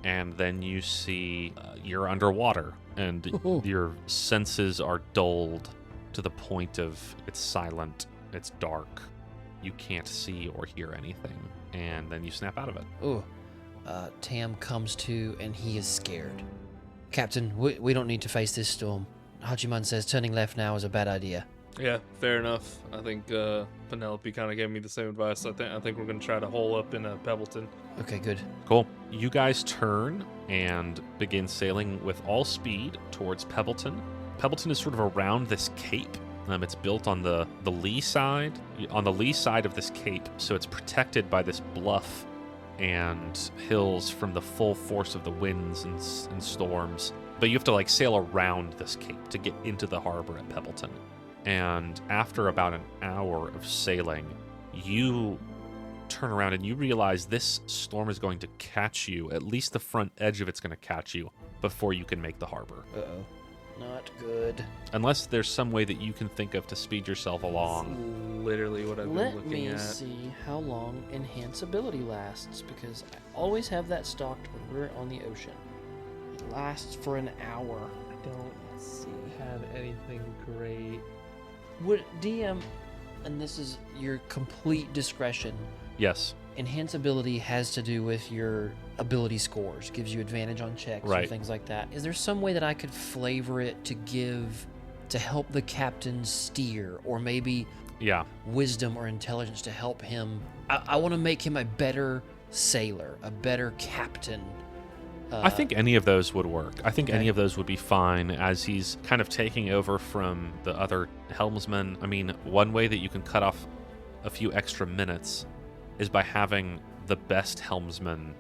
Speaker 2: and then you see you're underwater, and your senses are dulled to the point of it's silent, it's dark, you can't see or hear anything, and then you snap out of it.
Speaker 1: Ooh. Tam comes to, and he is scared. Captain, we don't need to face this storm. Hachiman says turning left now is a bad idea.
Speaker 3: Yeah, fair enough. I think Penelope kind of gave me the same advice. I think we're going to try to hole up in Pebbleton.
Speaker 1: Okay, good.
Speaker 2: Cool. You guys turn and begin sailing with all speed towards Pebbleton. Pebbleton is sort of around this cape. It's built on the lee side, of this cape, so it's protected by this bluff and hills from the full force of the winds and storms. But you have to sail around this cape to get into the harbor at Pebbleton. And after about an hour of sailing, you turn around and you realize this storm is going to catch you, at least the front edge of it's going to catch you, before you can make the harbor.
Speaker 1: Uh-oh. Not good.
Speaker 2: Unless there's some way that you can think of to speed yourself along.
Speaker 3: That's literally what I've been looking at.
Speaker 1: Let me see how long enhanceability lasts, because I always have that stocked when we're on the ocean. It lasts for an hour.
Speaker 3: I don't have anything great.
Speaker 1: Would DM, and this is your complete discretion,
Speaker 2: Yes.
Speaker 1: enhanceability has to do with your ability scores, gives you advantage on checks
Speaker 2: Right.
Speaker 1: and things like that. Is there some way that I could flavor it to help the captain steer, or maybe
Speaker 2: Yeah.
Speaker 1: wisdom or intelligence to help him? I want to make him a better sailor, a better captain.
Speaker 2: I think any of those would work. I think
Speaker 1: Okay.
Speaker 2: any of those would be fine, as he's kind of taking over from the other helmsman. I mean, one way that you can cut off a few extra minutes is by having the best helmsman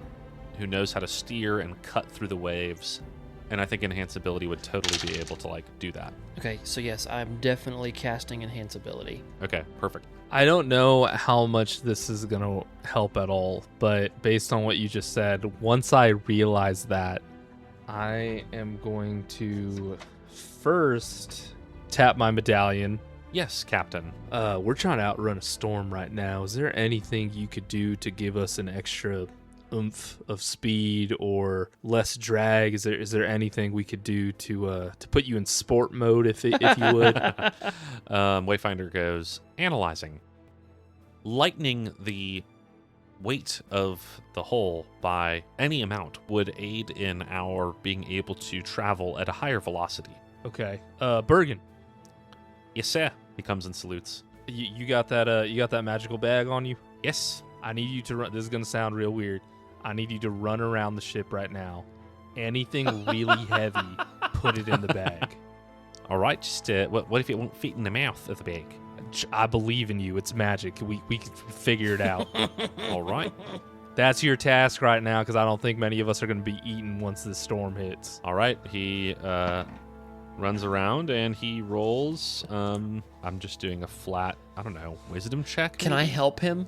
Speaker 2: who knows how to steer and cut through the waves. And I think enhanceability would totally be able to do that.
Speaker 1: Okay, so yes, I'm definitely casting enhanceability.
Speaker 2: Okay, perfect.
Speaker 3: I don't know how much this is going to help at all, but based on what you just said, once I realize that, I am going to first tap my medallion.
Speaker 2: Yes, Captain.
Speaker 3: We're trying to outrun a storm right now. Is there anything you could do to give us an extra oomph of speed or less drag? Is there anything we could do to put you in sport mode, if you would?
Speaker 2: Wayfinder goes, analyzing. Lightening the weight of the hull by any amount would aid in our being able to travel at a higher velocity.
Speaker 3: Okay. Bergen,
Speaker 2: Yes, sir. He comes and salutes.
Speaker 3: you got that magical bag on you?
Speaker 2: Yes.
Speaker 3: I need you to run. This is gonna sound real weird. I need you to run around the ship right now. Anything really heavy, put it in the bag.
Speaker 2: All right. Just what if it won't fit in the mouth of the bag?
Speaker 3: I believe in you. It's magic. We can figure it out.
Speaker 2: All right.
Speaker 3: That's your task right now, because I don't think many of us are going to be eaten once this storm hits.
Speaker 2: All right. He runs around and he rolls. I'm just doing a flat, I don't know, wisdom check.
Speaker 1: Can I help him?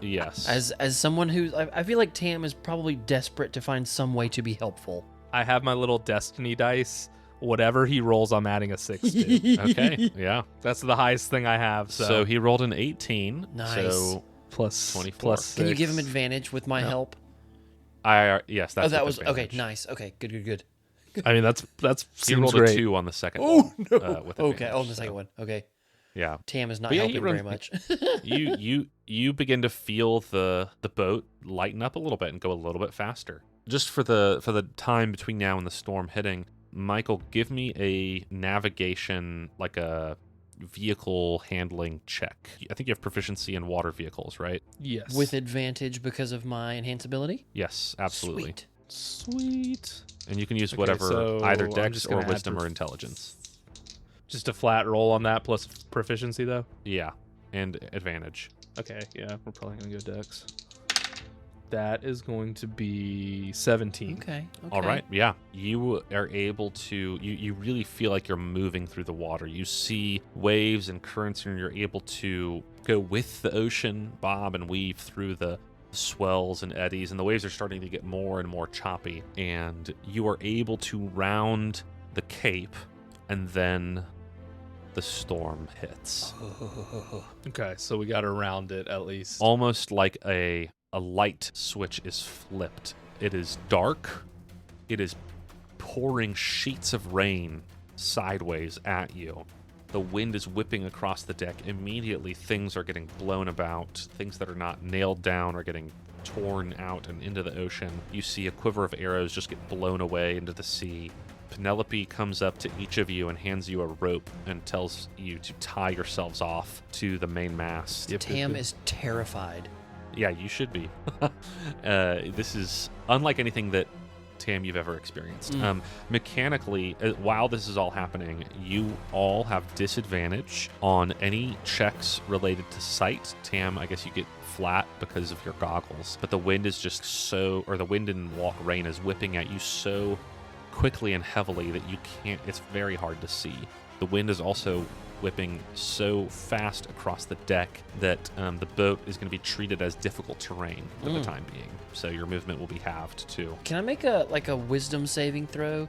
Speaker 2: Yes.
Speaker 1: As someone who I feel like Tam is probably desperate to find some way to be helpful.
Speaker 3: I have my little destiny dice. Whatever he rolls, I'm adding a 6 to.
Speaker 2: Okay. Yeah.
Speaker 3: That's the highest thing I have.
Speaker 2: So he rolled an 18.
Speaker 1: Nice.
Speaker 2: So
Speaker 3: plus
Speaker 2: 24.
Speaker 3: plus
Speaker 1: Can you give him
Speaker 3: 6.
Speaker 1: advantage with my help?
Speaker 2: yes, that's
Speaker 1: that
Speaker 2: with
Speaker 1: was okay.
Speaker 2: advantage.
Speaker 1: Nice. Okay. Good.
Speaker 3: I mean, that's
Speaker 2: He
Speaker 3: seems
Speaker 2: rolled
Speaker 3: great.
Speaker 2: a 2 on the second.
Speaker 1: Oh
Speaker 2: one,
Speaker 1: no.
Speaker 2: with
Speaker 1: Okay.
Speaker 2: advantage,
Speaker 1: Oh, the
Speaker 2: so,
Speaker 1: second one. Okay.
Speaker 2: Yeah.
Speaker 1: Tam is not
Speaker 2: But yeah,
Speaker 1: helping
Speaker 2: you
Speaker 1: very
Speaker 2: run-
Speaker 1: much.
Speaker 2: You begin to feel the boat lighten up a little bit and go a little bit faster. Just for the time between now and the storm hitting, Michael, give me a navigation, like a vehicle handling check. I think you have proficiency in water vehicles, right?
Speaker 3: Yes.
Speaker 1: With advantage because of my enhanceability?
Speaker 2: Yes, absolutely.
Speaker 1: Sweet.
Speaker 2: And you can use
Speaker 3: Okay,
Speaker 2: whatever,
Speaker 3: so
Speaker 2: either
Speaker 3: I'm
Speaker 2: dex
Speaker 3: just
Speaker 2: or
Speaker 3: gonna add
Speaker 2: wisdom or intelligence.
Speaker 3: Just a flat roll on that plus proficiency, though.
Speaker 2: Yeah, and advantage.
Speaker 3: Okay, yeah, we're probably gonna go dex. That is going to be 17.
Speaker 1: Okay.
Speaker 2: All right, yeah. You are able to, you really feel like you're moving through the water. You see waves and currents, and you're able to go with the ocean, bob and weave through the swells and eddies, and the waves are starting to get more and more choppy. And you are able to round the cape and then the storm hits.
Speaker 3: Okay, so we got to round it at least.
Speaker 2: Almost like a light switch is flipped. It is dark. It is pouring sheets of rain sideways at you. The wind is whipping across the deck. Immediately, things are getting blown about. Things that are not nailed down are getting torn out and into the ocean. You see a quiver of arrows just get blown away into the sea. Penelope comes up to each of you and hands you a rope and tells you to tie yourselves off to the main mast.
Speaker 1: Tam is terrified.
Speaker 2: Yeah, you should be. This is unlike anything that, Tam, you've ever experienced. Mechanically, while this is all happening, you all have disadvantage on any checks related to sight. Tam, I guess you get flat because of your goggles, but the wind is just the wind and walk rain is whipping at you so quickly and heavily that you can't, it's very hard to see. The wind is also whipping so fast across the deck that the boat is going to be treated as difficult terrain for the time being. So your movement will be halved too.
Speaker 1: Can I make a wisdom saving throw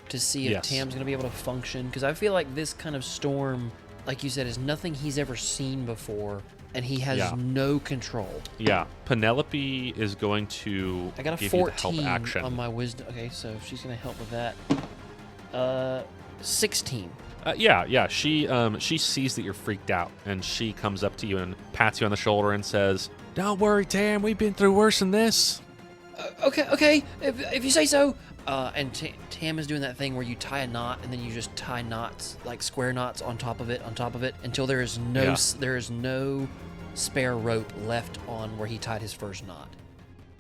Speaker 1: to see if Tam's going to be able to function? Because I feel like this kind of storm, like you said, is nothing he's ever seen before, and he has no control.
Speaker 2: Yeah, Penelope is going to
Speaker 1: I got a
Speaker 2: give
Speaker 1: 14
Speaker 2: you the help action.
Speaker 1: on my wisdom. Okay, so she's going to help with that. 16.
Speaker 2: Yeah. She sees that you're freaked out, and she comes up to you and pats you on the shoulder and says, "Don't worry, Tam. We've been through worse than this."
Speaker 1: Okay. If you say so. And Tam is doing that thing where you tie a knot and then you just tie knots, like square knots on top of it, until there is no spare rope left on where he tied his first knot.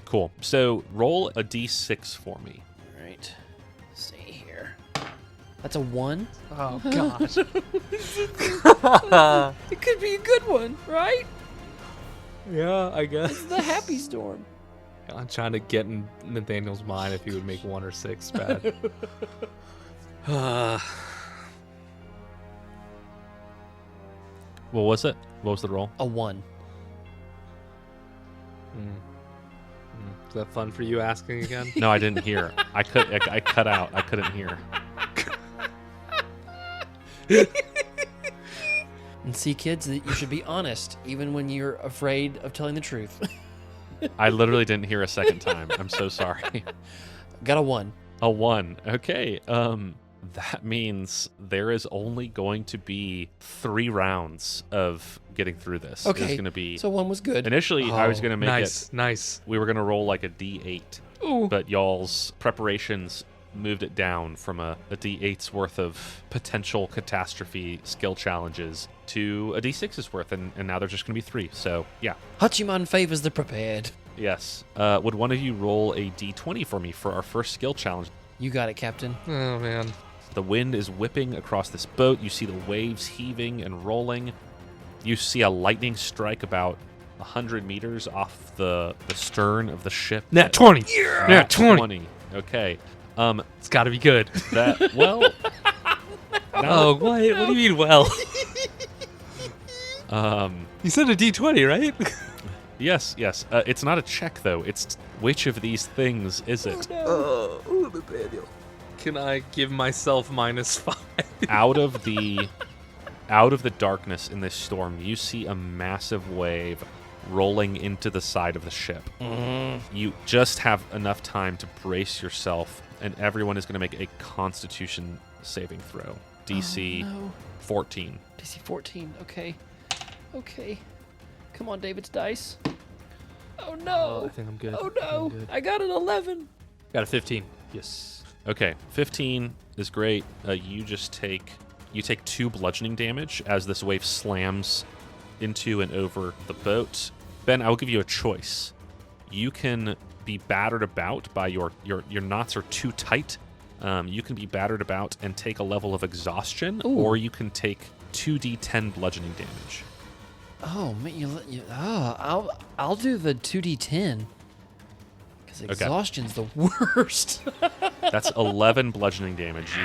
Speaker 2: Cool. So roll a d6 for me.
Speaker 1: All right. Let's see here. That's a 1.
Speaker 3: Oh, gosh.
Speaker 1: It could be a good one, right?
Speaker 3: Yeah, I guess.
Speaker 1: It's the happy storm.
Speaker 3: I'm trying to get in Nathaniel's mind if he would make 1 or 6 bad.
Speaker 2: What was it? What was the roll?
Speaker 1: A 1.
Speaker 3: Is that fun for you asking again?
Speaker 2: No, I didn't hear. I cut out. I couldn't hear.
Speaker 1: And see, kids, that you should be honest, even when you're afraid of telling the truth.
Speaker 2: I literally didn't hear a second time. I'm so sorry.
Speaker 1: Got a 1.
Speaker 2: A 1. Okay. That means there is only going to be 3 rounds of getting through this.
Speaker 1: Okay.
Speaker 2: It's going to be.
Speaker 1: So 1 was good.
Speaker 2: Initially, I was going to make
Speaker 3: Nice.
Speaker 2: We were going to roll like a D8.
Speaker 1: Ooh.
Speaker 2: But y'all's preparations moved it down from a D8's worth of potential catastrophe skill challenges to a D6's worth, and now there's just going to be 3. So, yeah.
Speaker 1: Hachiman favors the prepared.
Speaker 2: Yes. Would one of you roll a D20 for me for our first skill challenge?
Speaker 1: You got it, Captain.
Speaker 3: Oh, man.
Speaker 2: The wind is whipping across this boat. You see the waves heaving and rolling. You see a lightning strike about 100 meters off the stern of the ship.
Speaker 3: Nat 20!
Speaker 1: Yeah!
Speaker 3: Nat 20!
Speaker 2: Okay.
Speaker 3: It's got to be good.
Speaker 2: Well...
Speaker 3: Oh, what? What do you mean, well? You said a D20, right?
Speaker 2: Yes. It's not a check, though. It's which of these things is it?
Speaker 3: Oh, Nathaniel. Can I give myself -5?
Speaker 2: Out of the darkness in this storm, you see a massive wave rolling into the side of the ship. You just have enough time to brace yourself, and everyone is going to make a Constitution saving throw. DC 14.
Speaker 1: DC 14. Okay. Come on, David's dice. Oh no!
Speaker 3: I think I'm good.
Speaker 1: Oh no! I got an 11.
Speaker 3: Got a 15. Yes.
Speaker 2: Okay, 15 is great. You take 2 bludgeoning damage as this wave slams into and over the boat. Ben, I will give you a choice. You can be battered about by your knots are too tight. You can be battered about and take a level of exhaustion, or you can take 2d10 bludgeoning damage.
Speaker 1: Oh man, I'll do the 2d10 because exhaustion's the worst.
Speaker 2: That's 11 bludgeoning damage.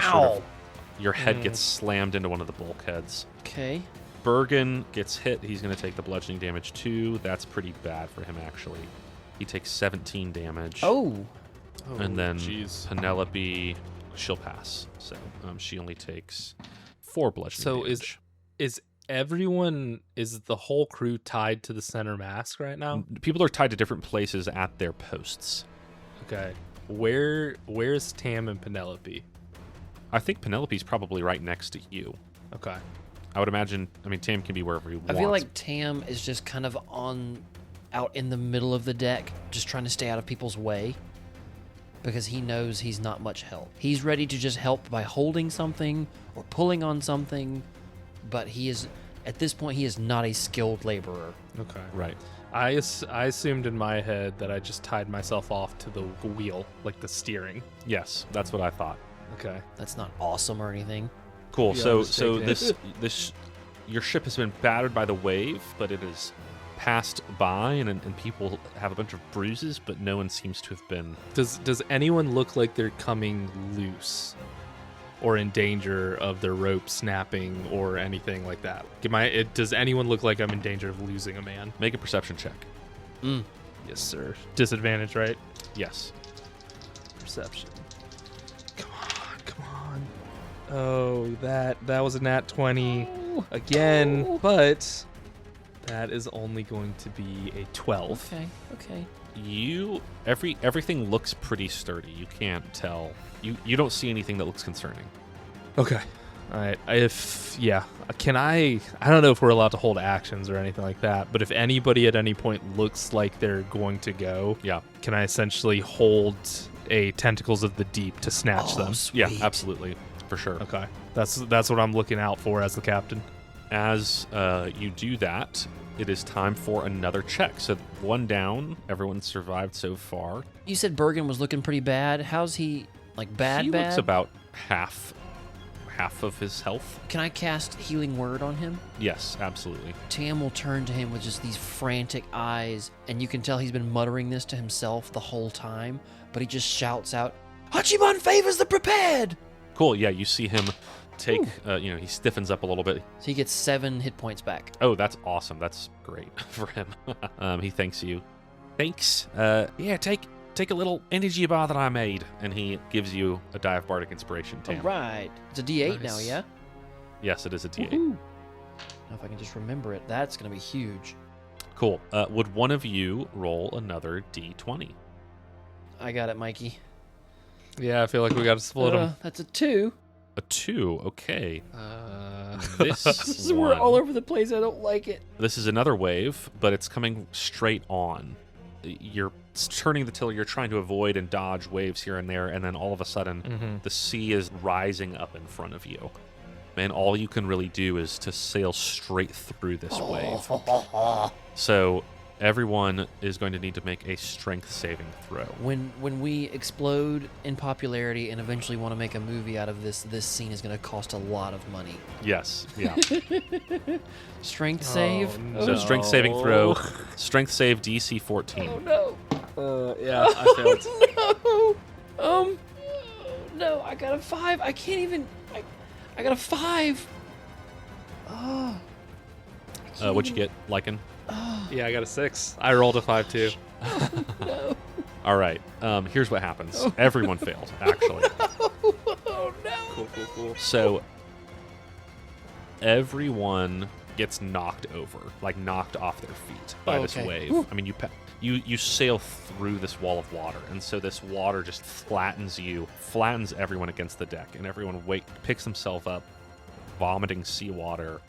Speaker 2: Your head gets slammed into one of the bulkheads.
Speaker 1: Okay.
Speaker 2: Bergen gets hit. He's going to take the bludgeoning damage too. That's pretty bad for him, actually. He takes 17 damage.
Speaker 1: Oh.
Speaker 2: And then
Speaker 3: geez.
Speaker 2: Penelope, she'll pass. So she only takes 4 bludgeoning damage.
Speaker 3: Is the whole crew tied to the center mast right now?
Speaker 2: People are tied to different places at their posts.
Speaker 3: Okay. Where's Tam and Penelope?
Speaker 2: I think Penelope's probably right next to you.
Speaker 3: Okay.
Speaker 2: I would imagine, Tam can be wherever he wants.
Speaker 1: I feel like Tam is just kind of out in the middle of the deck, just trying to stay out of people's way, because he knows he's not much help. He's ready to just help by holding something or pulling on something, but at this point, he is not a skilled laborer.
Speaker 3: Okay.
Speaker 2: Right.
Speaker 3: I assumed in my head that I just tied myself off to the wheel, like the steering.
Speaker 2: Yes, that's what I thought.
Speaker 3: Okay.
Speaker 1: That's not awesome or anything.
Speaker 2: Cool.
Speaker 3: Yeah,
Speaker 2: So
Speaker 3: I'm just
Speaker 2: this your ship has been battered by the wave, but it has passed by, and people have a bunch of bruises, but no one seems to have been.
Speaker 3: Does anyone look like they're coming loose, or in danger of their rope snapping or anything like that? Does anyone look like I'm in danger of losing a man?
Speaker 2: Make a perception check.
Speaker 3: Yes, sir. Disadvantage, right?
Speaker 2: Yes.
Speaker 3: Perception. Come on. Oh, that was a nat 20 again, but that is only going to be a 12.
Speaker 1: Okay.
Speaker 2: Everything looks pretty sturdy. You can't tell. You don't see anything that looks concerning.
Speaker 3: Okay. All right. I don't know if we're allowed to hold actions or anything like that, but if anybody at any point looks like they're going to go,
Speaker 2: Yeah.
Speaker 3: can I essentially hold a Tentacles of the Deep to snatch them?
Speaker 1: Sweet.
Speaker 2: Yeah, absolutely. For sure.
Speaker 3: Okay. That's what I'm looking out for as the captain.
Speaker 2: As you do that, it is time for another check. So 1 down. Everyone survived so far.
Speaker 1: You said Bergen was looking pretty bad. How's he, like, bad?
Speaker 2: He looks about half of his health.
Speaker 1: Can I cast Healing Word on him?
Speaker 2: Yes, absolutely.
Speaker 1: Tam will turn to him with just these frantic eyes, and you can tell he's been muttering this to himself the whole time, but he just shouts out, Hachiman favors the prepared!
Speaker 2: Cool. Yeah, you see him take, he stiffens up a little bit.
Speaker 1: So he gets 7 hit points back.
Speaker 2: Oh, that's awesome. That's great for him. He thanks you. Thanks. Take a little energy bar that I made. And he gives you a die of Bardic Inspiration, Tam.
Speaker 1: All right. It's a D8 now,
Speaker 3: Nice.
Speaker 1: yeah?
Speaker 2: Yes, it is a D8.
Speaker 1: Woohoo. Now if I can just remember it, that's going to be huge.
Speaker 2: Cool. Would one of you roll another D20?
Speaker 1: I got it, Mikey.
Speaker 3: Yeah, I feel like we got to split them.
Speaker 1: That's a 2.
Speaker 2: A 2. Okay. This
Speaker 1: We're
Speaker 2: one,
Speaker 1: all over the place. I don't like it.
Speaker 2: This is another wave, but it's coming straight on. You're turning the tiller. You're trying to avoid and dodge waves here and there, and then all of a sudden, the sea is rising up in front of you. And all you can really do is to sail straight through this wave. So everyone is going to need to make a strength saving throw.
Speaker 1: When we explode in popularity and eventually want to make a movie out of this scene is going to cost a lot of money.
Speaker 2: Yes, yeah.
Speaker 1: Strength save?
Speaker 2: So strength saving throw. Strength save DC 14.
Speaker 1: Oh no.
Speaker 3: Yeah, I failed.
Speaker 1: No. No, I got a 5. I can't even. I got a 5. Oh.
Speaker 2: What'd you get, Lichen?
Speaker 3: Yeah, I got a 6. I rolled a 5 too.
Speaker 1: No.
Speaker 2: All right. Here's what happens. Everyone failed, actually.
Speaker 1: Oh no.
Speaker 3: Cool.
Speaker 2: So everyone gets knocked over, like knocked off their feet by this wave.
Speaker 1: Whew.
Speaker 2: I mean, you sail through this wall of water, and so this water just flattens everyone against the deck, and everyone picks themselves up, vomiting seawater,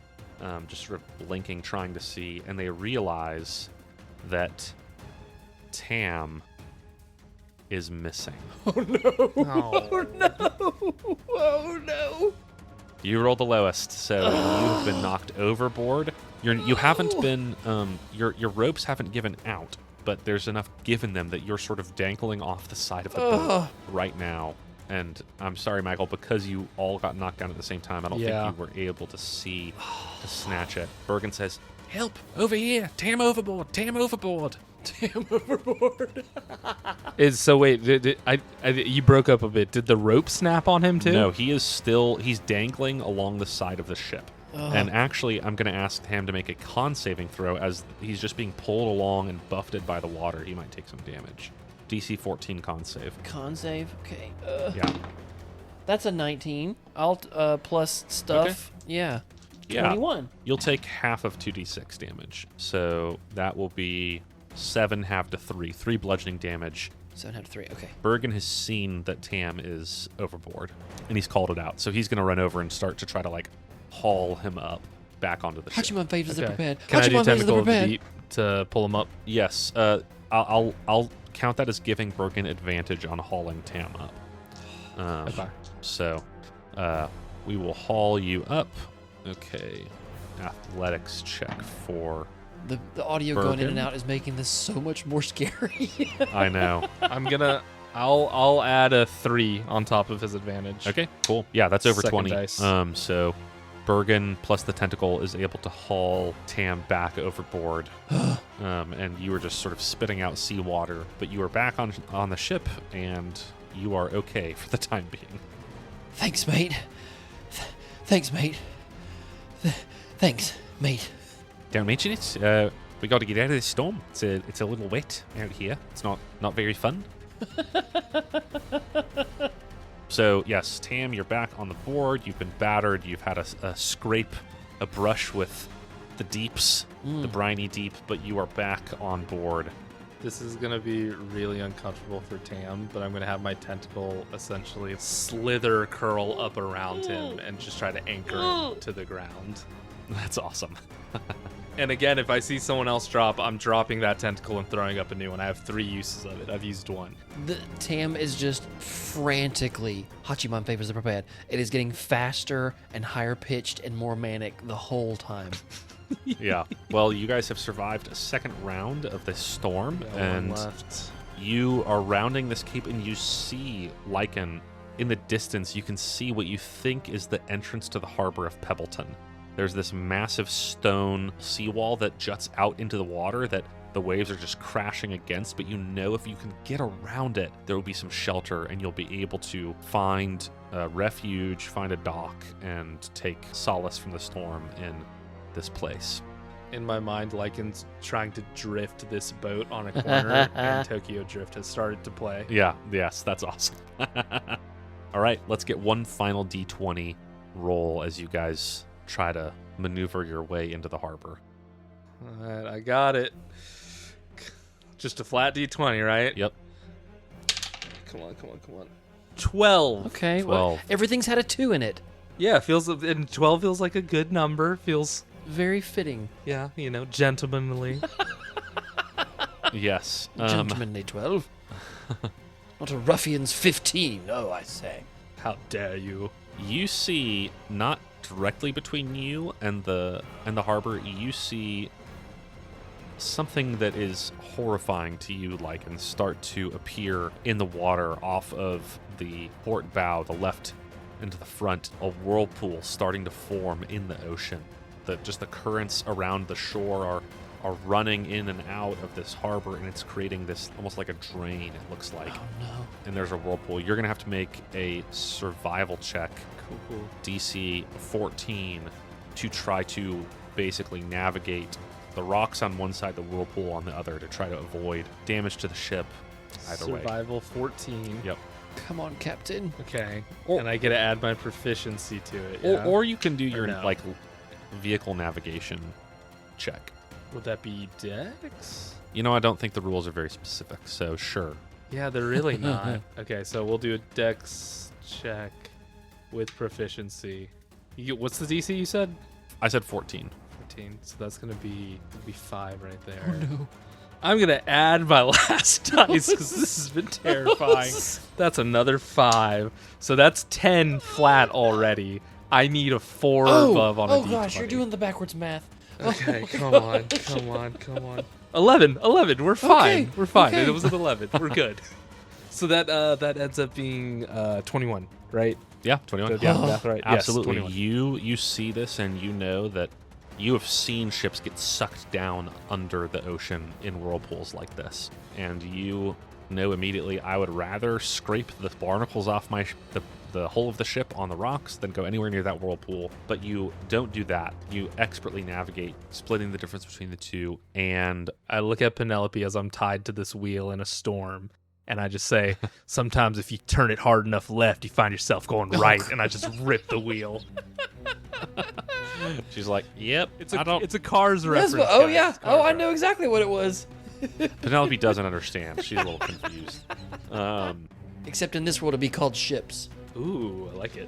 Speaker 2: just sort of blinking, trying to see, and they realize that Tam is missing.
Speaker 1: Oh no.
Speaker 2: You rolled the lowest, so you've been knocked overboard. You haven't been your ropes haven't given out, but there's enough given them that you're sort of dangling off the side of the boat right now. And I'm sorry, Michael, because you all got knocked down at the same time, I don't think you were able to see to snatch it. Bergen says, "Help! Over here! Tam overboard! Tam overboard!"
Speaker 1: Damn overboard.
Speaker 3: So wait, you broke up a bit. Did the rope snap on him too?
Speaker 2: No, he's dangling along the side of the ship. And actually, I'm going to ask him to make a con saving throw as he's just being pulled along and buffeted by the water. He might take some damage. DC 14 con save.
Speaker 1: Con save? Okay.
Speaker 2: Yeah.
Speaker 1: That's a 19. Alt plus stuff.
Speaker 2: Okay.
Speaker 1: Yeah.
Speaker 2: Yeah.
Speaker 1: 21.
Speaker 2: You'll take half of 2d6 damage. So that will be 7 half to 3. 3 bludgeoning damage.
Speaker 1: 7 out of 3. Okay.
Speaker 2: Bergen has seen that Tam is overboard, and he's called it out. So he's going to run over and start to try to, like, haul him up back onto the ship.
Speaker 1: Hachiman favors are prepared.
Speaker 3: Can I do
Speaker 1: Hachiman favors are
Speaker 3: Tentacle of the
Speaker 1: prepared.
Speaker 3: Deep to pull him up?
Speaker 2: Yes. I'll count that as giving Bergen advantage on hauling Tam up.
Speaker 3: Okay.
Speaker 2: So we will haul you up. Okay. Athletics check for...
Speaker 1: The audio going in
Speaker 2: Bergen?
Speaker 1: and out is making this so much more scary.
Speaker 2: I know.
Speaker 3: I'll add a 3 on top of his advantage.
Speaker 2: Okay, cool. Yeah, that's over
Speaker 3: Second
Speaker 2: 20.
Speaker 3: dice.
Speaker 2: So Bergen plus the tentacle is able to haul Tam back overboard. And you were just sort of spitting out seawater, but you are back on the ship, and you are okay for the time being.
Speaker 1: Thanks, mate. Thanks, mate. Thanks, mate.
Speaker 2: Don't mention it. We got to get out of this storm. It's a little wet out here. It's not very fun. So yes, Tam, you're back on the board. You've been battered. You've had a scrape, a brush with the deeps, the briny deep, but you are back on board.
Speaker 3: This is going to be really uncomfortable for Tam, but I'm going to have my tentacle essentially slither curl up around him and just try to anchor him to the ground.
Speaker 2: That's awesome.
Speaker 3: And again, if I see someone else drop, I'm dropping that tentacle and throwing up a new one. I have 3 uses of it. I've used 1.
Speaker 1: The Tam is just frantically. Hachiman favors are prepared. It is getting faster and higher pitched and more manic the whole time.
Speaker 2: Yeah. Well, you guys have survived a second round of this storm,
Speaker 3: Got one
Speaker 2: and
Speaker 3: left.
Speaker 2: you are rounding this cape, and you see Lichen in the distance. You can see what you think is the entrance to the harbor of Pebbleton. There's this massive stone seawall that juts out into the water that the waves are just crashing against, but you know if you can get around it, there will be some shelter, and you'll be able to find a refuge, find a dock, and take solace from the storm in this place.
Speaker 3: In my mind, Lycan's trying to drift this boat on a corner, and Tokyo Drift has started to play.
Speaker 2: Yeah, yes, that's awesome. All right, let's get one final D20 roll as you guys try to maneuver your way into the harbor.
Speaker 3: All right, I got it. Just a flat D20, right?
Speaker 2: Yep.
Speaker 3: Come on. 12.
Speaker 1: Okay, well,
Speaker 2: 12.
Speaker 1: everything's had a 2 in it.
Speaker 3: Yeah, and 12 feels like a good number. Feels,
Speaker 1: Very fitting.
Speaker 3: yeah, gentlemanly.
Speaker 2: Yes.
Speaker 1: Gentlemanly 12. Not a ruffian's 15, oh, I say.
Speaker 3: How dare you?
Speaker 2: You see, not directly between you and the harbor, you see something that is horrifying to you, Lichen, start to appear in the water off of the port bow, the left and to the front. A whirlpool starting to form in the ocean. Just the currents around the shore are running in and out of this harbor, and it's creating this almost like a drain, it looks like.
Speaker 1: Oh, no.
Speaker 2: And there's a whirlpool. You're going to have to make a survival check,
Speaker 3: Cool.
Speaker 2: DC 14, to try to basically navigate the rocks on one side, the whirlpool on the other, to try to avoid damage to the ship either way.
Speaker 3: Survival 14.
Speaker 2: Yep.
Speaker 1: Come on, Captain.
Speaker 3: Okay.
Speaker 2: Or-
Speaker 3: And I get to add my proficiency to it. Yeah?
Speaker 2: Or you can do your
Speaker 3: no?
Speaker 2: like vehicle navigation check.
Speaker 3: Would that be Dex?
Speaker 2: I don't think the rules are very specific, so sure.
Speaker 3: Yeah, they're really not. Okay, so we'll do a Dex check with proficiency. What's the DC you said?
Speaker 2: I said 14.
Speaker 3: 14. So that's gonna be 5 right there.
Speaker 1: Oh, no.
Speaker 3: I'm gonna add my last dice because this has been terrifying. That's another 5. So that's 10 flat already. I need a 4 above on a
Speaker 1: oh
Speaker 3: D20.
Speaker 1: gosh, you're doing the backwards math.
Speaker 3: Okay, come on. 11. We're fine.
Speaker 1: Okay,
Speaker 3: We're fine.
Speaker 1: okay.
Speaker 3: It was an 11. We're good. So that ends up being 21, right?
Speaker 2: Yeah, 21.
Speaker 3: Did I
Speaker 2: Yeah,
Speaker 3: do the math right?
Speaker 2: absolutely.
Speaker 3: Yes, 21.
Speaker 2: You see this, and you know that you have seen ships get sucked down under the ocean in whirlpools like this, and you know immediately, I would rather scrape the barnacles off the hull of the ship on the rocks than go anywhere near that whirlpool. But you don't do that. You expertly navigate, splitting the difference between the two. And
Speaker 3: I look at Penelope as I'm tied to this wheel in a storm, and I just say, sometimes if you turn it hard enough left, you find yourself going right, and I just rip the wheel.
Speaker 2: She's like, "Yep."
Speaker 3: It's a Cars reference.
Speaker 1: Oh
Speaker 3: guys.
Speaker 1: yeah.
Speaker 3: It's Cars
Speaker 1: Oh, I
Speaker 3: reference.
Speaker 1: know exactly what it was.
Speaker 2: Penelope doesn't understand. She's a little confused.
Speaker 1: Except in this world, it'd be called ships.
Speaker 3: Ooh, I like it.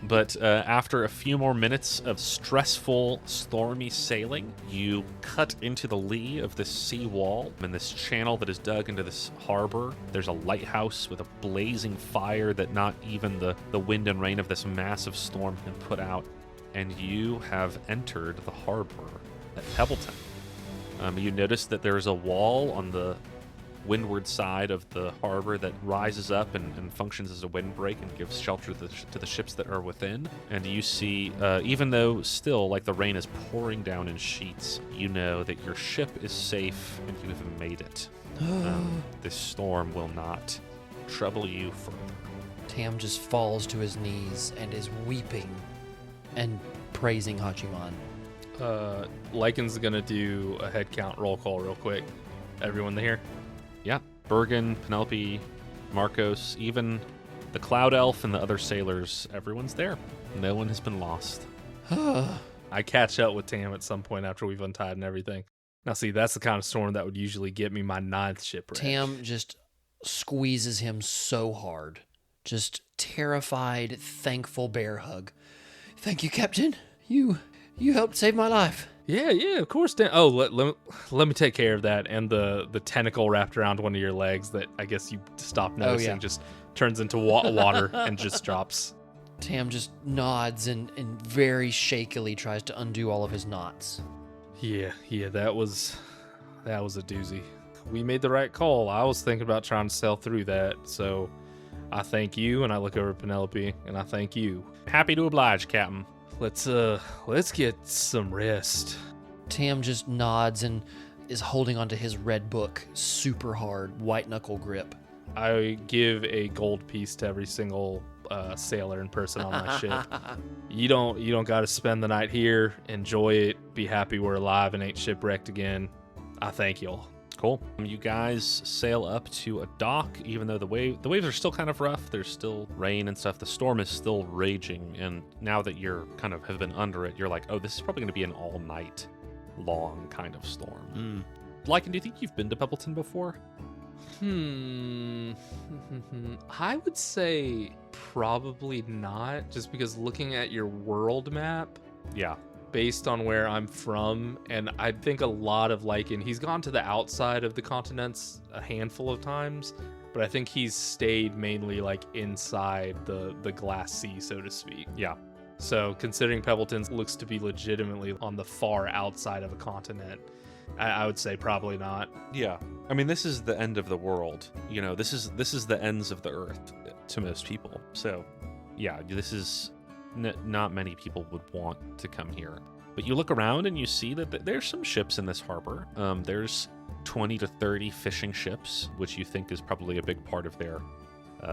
Speaker 2: But after a few more minutes of stressful, stormy sailing, you cut into the lee of this sea wall and this channel that is dug into this harbor. There's a lighthouse with a blazing fire that not even the wind and rain of this massive storm can put out. And you have entered the harbor at Pebbleton. You notice that there's a wall on the windward side of the harbor that rises up and functions as a windbreak and gives shelter to the ships that are within. And you see, even though still like the rain is pouring down in sheets, you know that your ship is safe and you have made it. This storm will not trouble you further.
Speaker 1: Tam just falls to his knees and is weeping and praising Hachiman.
Speaker 3: Lichen's gonna do a head count roll call real quick. Everyone here?
Speaker 2: Yeah, Bergen, Penelope, Marcos, even the Cloud Elf and the other sailors, everyone's there. No one has been lost.
Speaker 3: I catch up with Tam at some point after we've untied and everything. Now, see, that's the kind of storm that would usually get me my 9th shipwreck.
Speaker 1: Tam just squeezes him so hard. Just terrified, thankful bear hug. Thank you, Captain. You helped save my life.
Speaker 3: Yeah, of course. Dan. Oh, let me take care of that. And the tentacle wrapped around one of your legs that I guess you stopped noticing just turns into water and just drops.
Speaker 1: Tam just nods and very shakily tries to undo all of his knots.
Speaker 3: Yeah, that was a doozy. We made the right call. I was thinking about trying to sail through that, so I thank you, and I look over at Penelope, and I thank you.
Speaker 2: Happy to oblige, Captain.
Speaker 3: Let's get some rest.
Speaker 1: Tam just nods and is holding onto his red book super hard, white knuckle grip.
Speaker 3: I give a gold piece to every single sailor and person on my ship. You don't got to spend the night here. Enjoy it. Be happy we're alive and ain't shipwrecked again. I thank y'all.
Speaker 2: Cool. You guys sail up to a dock, even though the waves are still kind of rough. There's still rain and stuff. The storm is still raging, and now that you're kind of have been under it, you're like, oh, this is probably going to be an all-night long kind of storm. Lichen, do you think you've been to Pebbleton before?
Speaker 3: I would say probably not, just because looking at your world map,
Speaker 2: Yeah.
Speaker 3: based on where I'm from, and I think a lot of Lichen, he's gone to the outside of the continents a handful of times, but I think he's stayed mainly like inside the glass sea, so to speak.
Speaker 2: Yeah.
Speaker 3: So considering Pebbleton looks to be legitimately on the far outside of a continent, I would say probably not.
Speaker 2: Yeah. I mean, this is the end of the world. You know, this is the ends of the earth to most people. So, yeah, this is not many people would want to come here. But you look around and you see that there's some ships in this harbor. There's 20 to 30 fishing ships, which you think is probably a big part of their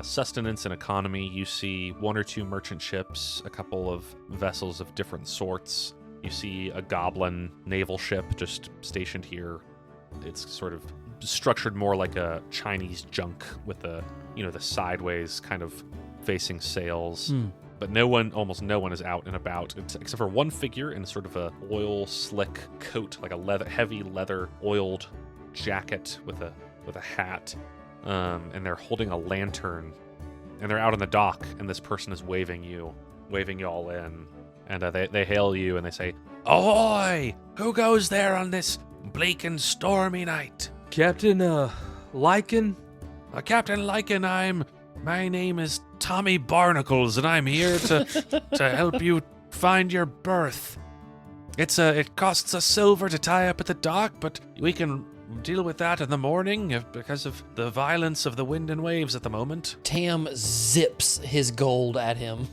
Speaker 2: sustenance and economy. You see 1 or 2 merchant ships, a couple of vessels of different sorts. You see a goblin naval ship just stationed here. It's sort of structured more like a Chinese junk with the sideways kind of facing sails. But almost no one is out and about, except for one figure in sort of a oil slick coat, like a heavy leather oiled jacket with a hat, and they're holding a lantern, and they're out on the dock, and this person is waving you all in, and they hail you and they say, "Ahoy! Who goes there on this bleak and stormy night?"
Speaker 3: Captain Lichen?
Speaker 2: Captain Lichen, my name is Tommy Barnacles, and I'm here to help you find your berth. It costs a silver to tie up at the dock, but we can deal with that in the morning because of the violence of the wind and waves at the moment.
Speaker 1: Tam zips his gold at him.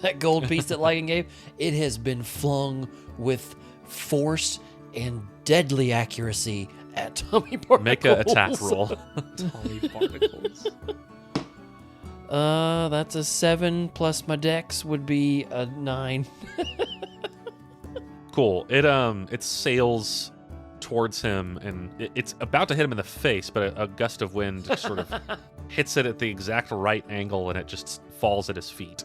Speaker 1: That gold piece that Lichen gave, it has been flung with force and deadly accuracy at Tommy Barnacles.
Speaker 2: Make an attack roll.
Speaker 3: Tommy Barnacles.
Speaker 1: That's a 7 plus my dex would be a 9.
Speaker 2: Cool. It sails towards him, and it's about to hit him in the face, but a gust of wind sort of hits it at the exact right angle, and it just falls at his feet.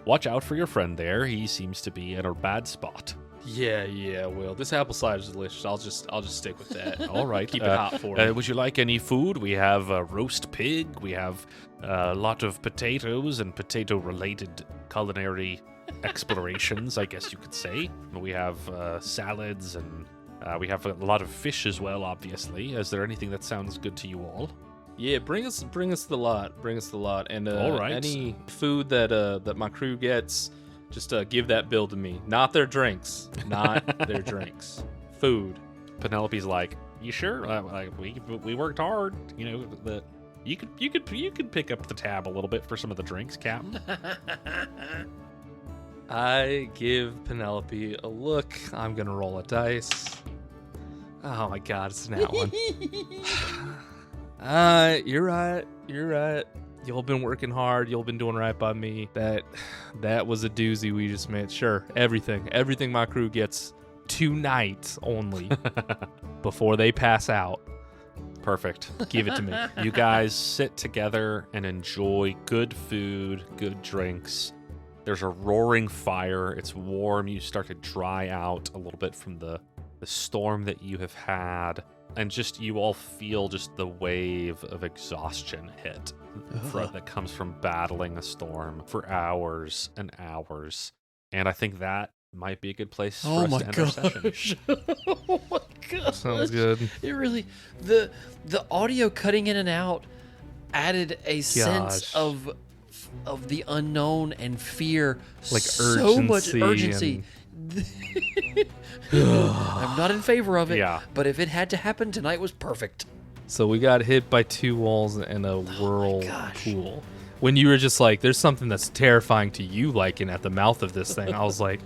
Speaker 2: watch out for your friend there. He seems to be in a bad spot.
Speaker 3: Yeah, Will. This apple cider is delicious. I'll just stick with that.
Speaker 2: All right.
Speaker 3: Keep it hot for me.
Speaker 2: Would you like any food? We have roast pig. We have a lot of potatoes and potato-related culinary explorations, I guess you could say. We have salads and we have a lot of fish as well, obviously. Is there anything that sounds good to you all?
Speaker 3: Yeah, bring us the lot. Bring us the lot. And
Speaker 2: All right.
Speaker 3: any food that my crew gets, just give that bill to me. Not their drinks. Not their drinks. Food.
Speaker 2: Penelope's like, you sure? We worked hard. You know, you could pick up the tab a little bit for some of the drinks, Captain.
Speaker 3: I give Penelope a look. I'm gonna roll a dice. Oh my god, it's an that one. You're right. Y'all been working hard. Y'all been doing right by me. That was a doozy we just made. Sure, everything my crew gets tonight only before they pass out.
Speaker 2: Perfect.
Speaker 3: Give it to me.
Speaker 2: You guys sit together and enjoy good food, good drinks. There's a roaring fire. It's warm. You start to dry out a little bit from the storm that you have had. And just you all feel just the wave of exhaustion hit that comes from battling a storm for hours and hours. And I think that might be a good place for us to end our session.
Speaker 1: Oh my god.
Speaker 3: Sounds good.
Speaker 1: It really the audio cutting in and out added a sense of the unknown and fear,
Speaker 3: Like
Speaker 1: so much urgency. I'm not in favor of it,
Speaker 2: Yeah.
Speaker 1: but if it had to happen, tonight was perfect.
Speaker 3: So we got hit by 2 walls and a
Speaker 1: gosh.
Speaker 3: whirlpool. When you were just like, there's something that's terrifying to you, Lichen, at the mouth of this thing, I was like,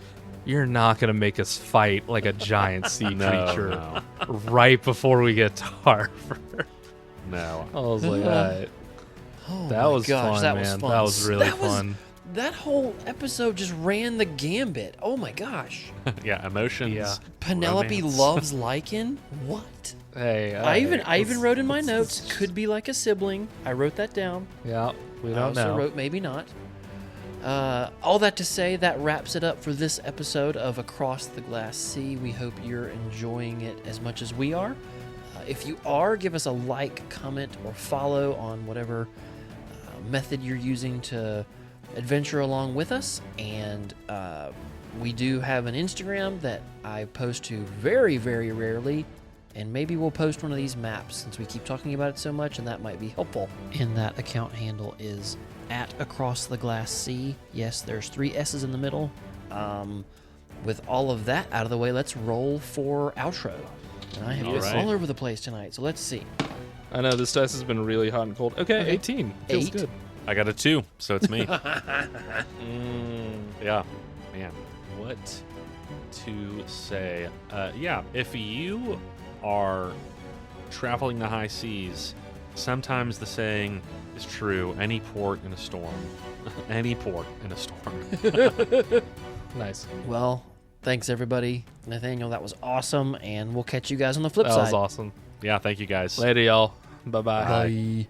Speaker 3: you're not going to make us fight like a giant sea creature
Speaker 2: No.
Speaker 3: right before we get to Harvard.
Speaker 2: No.
Speaker 3: I was like, all right.
Speaker 1: Oh
Speaker 3: That
Speaker 1: my
Speaker 3: was
Speaker 1: gosh,
Speaker 3: fun,
Speaker 1: that
Speaker 3: man.
Speaker 1: was fun.
Speaker 3: That was really
Speaker 1: That was-
Speaker 3: fun.
Speaker 1: That whole episode just ran the gambit. Oh my gosh.
Speaker 2: Yeah, emotions.
Speaker 3: Yeah.
Speaker 1: Penelope
Speaker 2: romance.
Speaker 1: loves Lichen? What?
Speaker 3: Hey,
Speaker 1: I even wrote in my
Speaker 3: let's-
Speaker 1: notes, could be like a sibling. I wrote that down.
Speaker 3: Yeah, we
Speaker 1: I
Speaker 3: don't
Speaker 1: also
Speaker 3: know.
Speaker 1: wrote maybe not. All that to say, that wraps it up for this episode of Across the Glass Sea. We hope you're enjoying it as much as we are. If you are, give us a like, comment, or follow on whatever method you're using to adventure along with us. And we do have an Instagram that I post to very, very rarely. And maybe we'll post one of these maps since we keep talking about it so much, and that might be helpful. And that account handle is at Across the Glass Sea. Yes, there's 3 S's in the middle. With all of that out of the way, let's roll for outro. And I have this
Speaker 2: Alright.
Speaker 1: all over the place tonight, so let's see.
Speaker 3: I know this dice has been really hot and cold. Okay,
Speaker 1: Okay.
Speaker 3: 18. Feels
Speaker 1: 8.
Speaker 3: good.
Speaker 2: I got a 2, so it's me. Yeah. Man, what to say? Yeah, if you are traveling the high seas, sometimes the saying is true: any port in a storm. Any port in a storm.
Speaker 3: Nice.
Speaker 1: Well, thanks everybody. Nathaniel, that was awesome, and we'll catch you guys on the flip
Speaker 3: That
Speaker 1: side.
Speaker 3: was awesome.
Speaker 2: Yeah, thank you guys.
Speaker 3: Later, y'all. Bye-bye.
Speaker 1: Bye.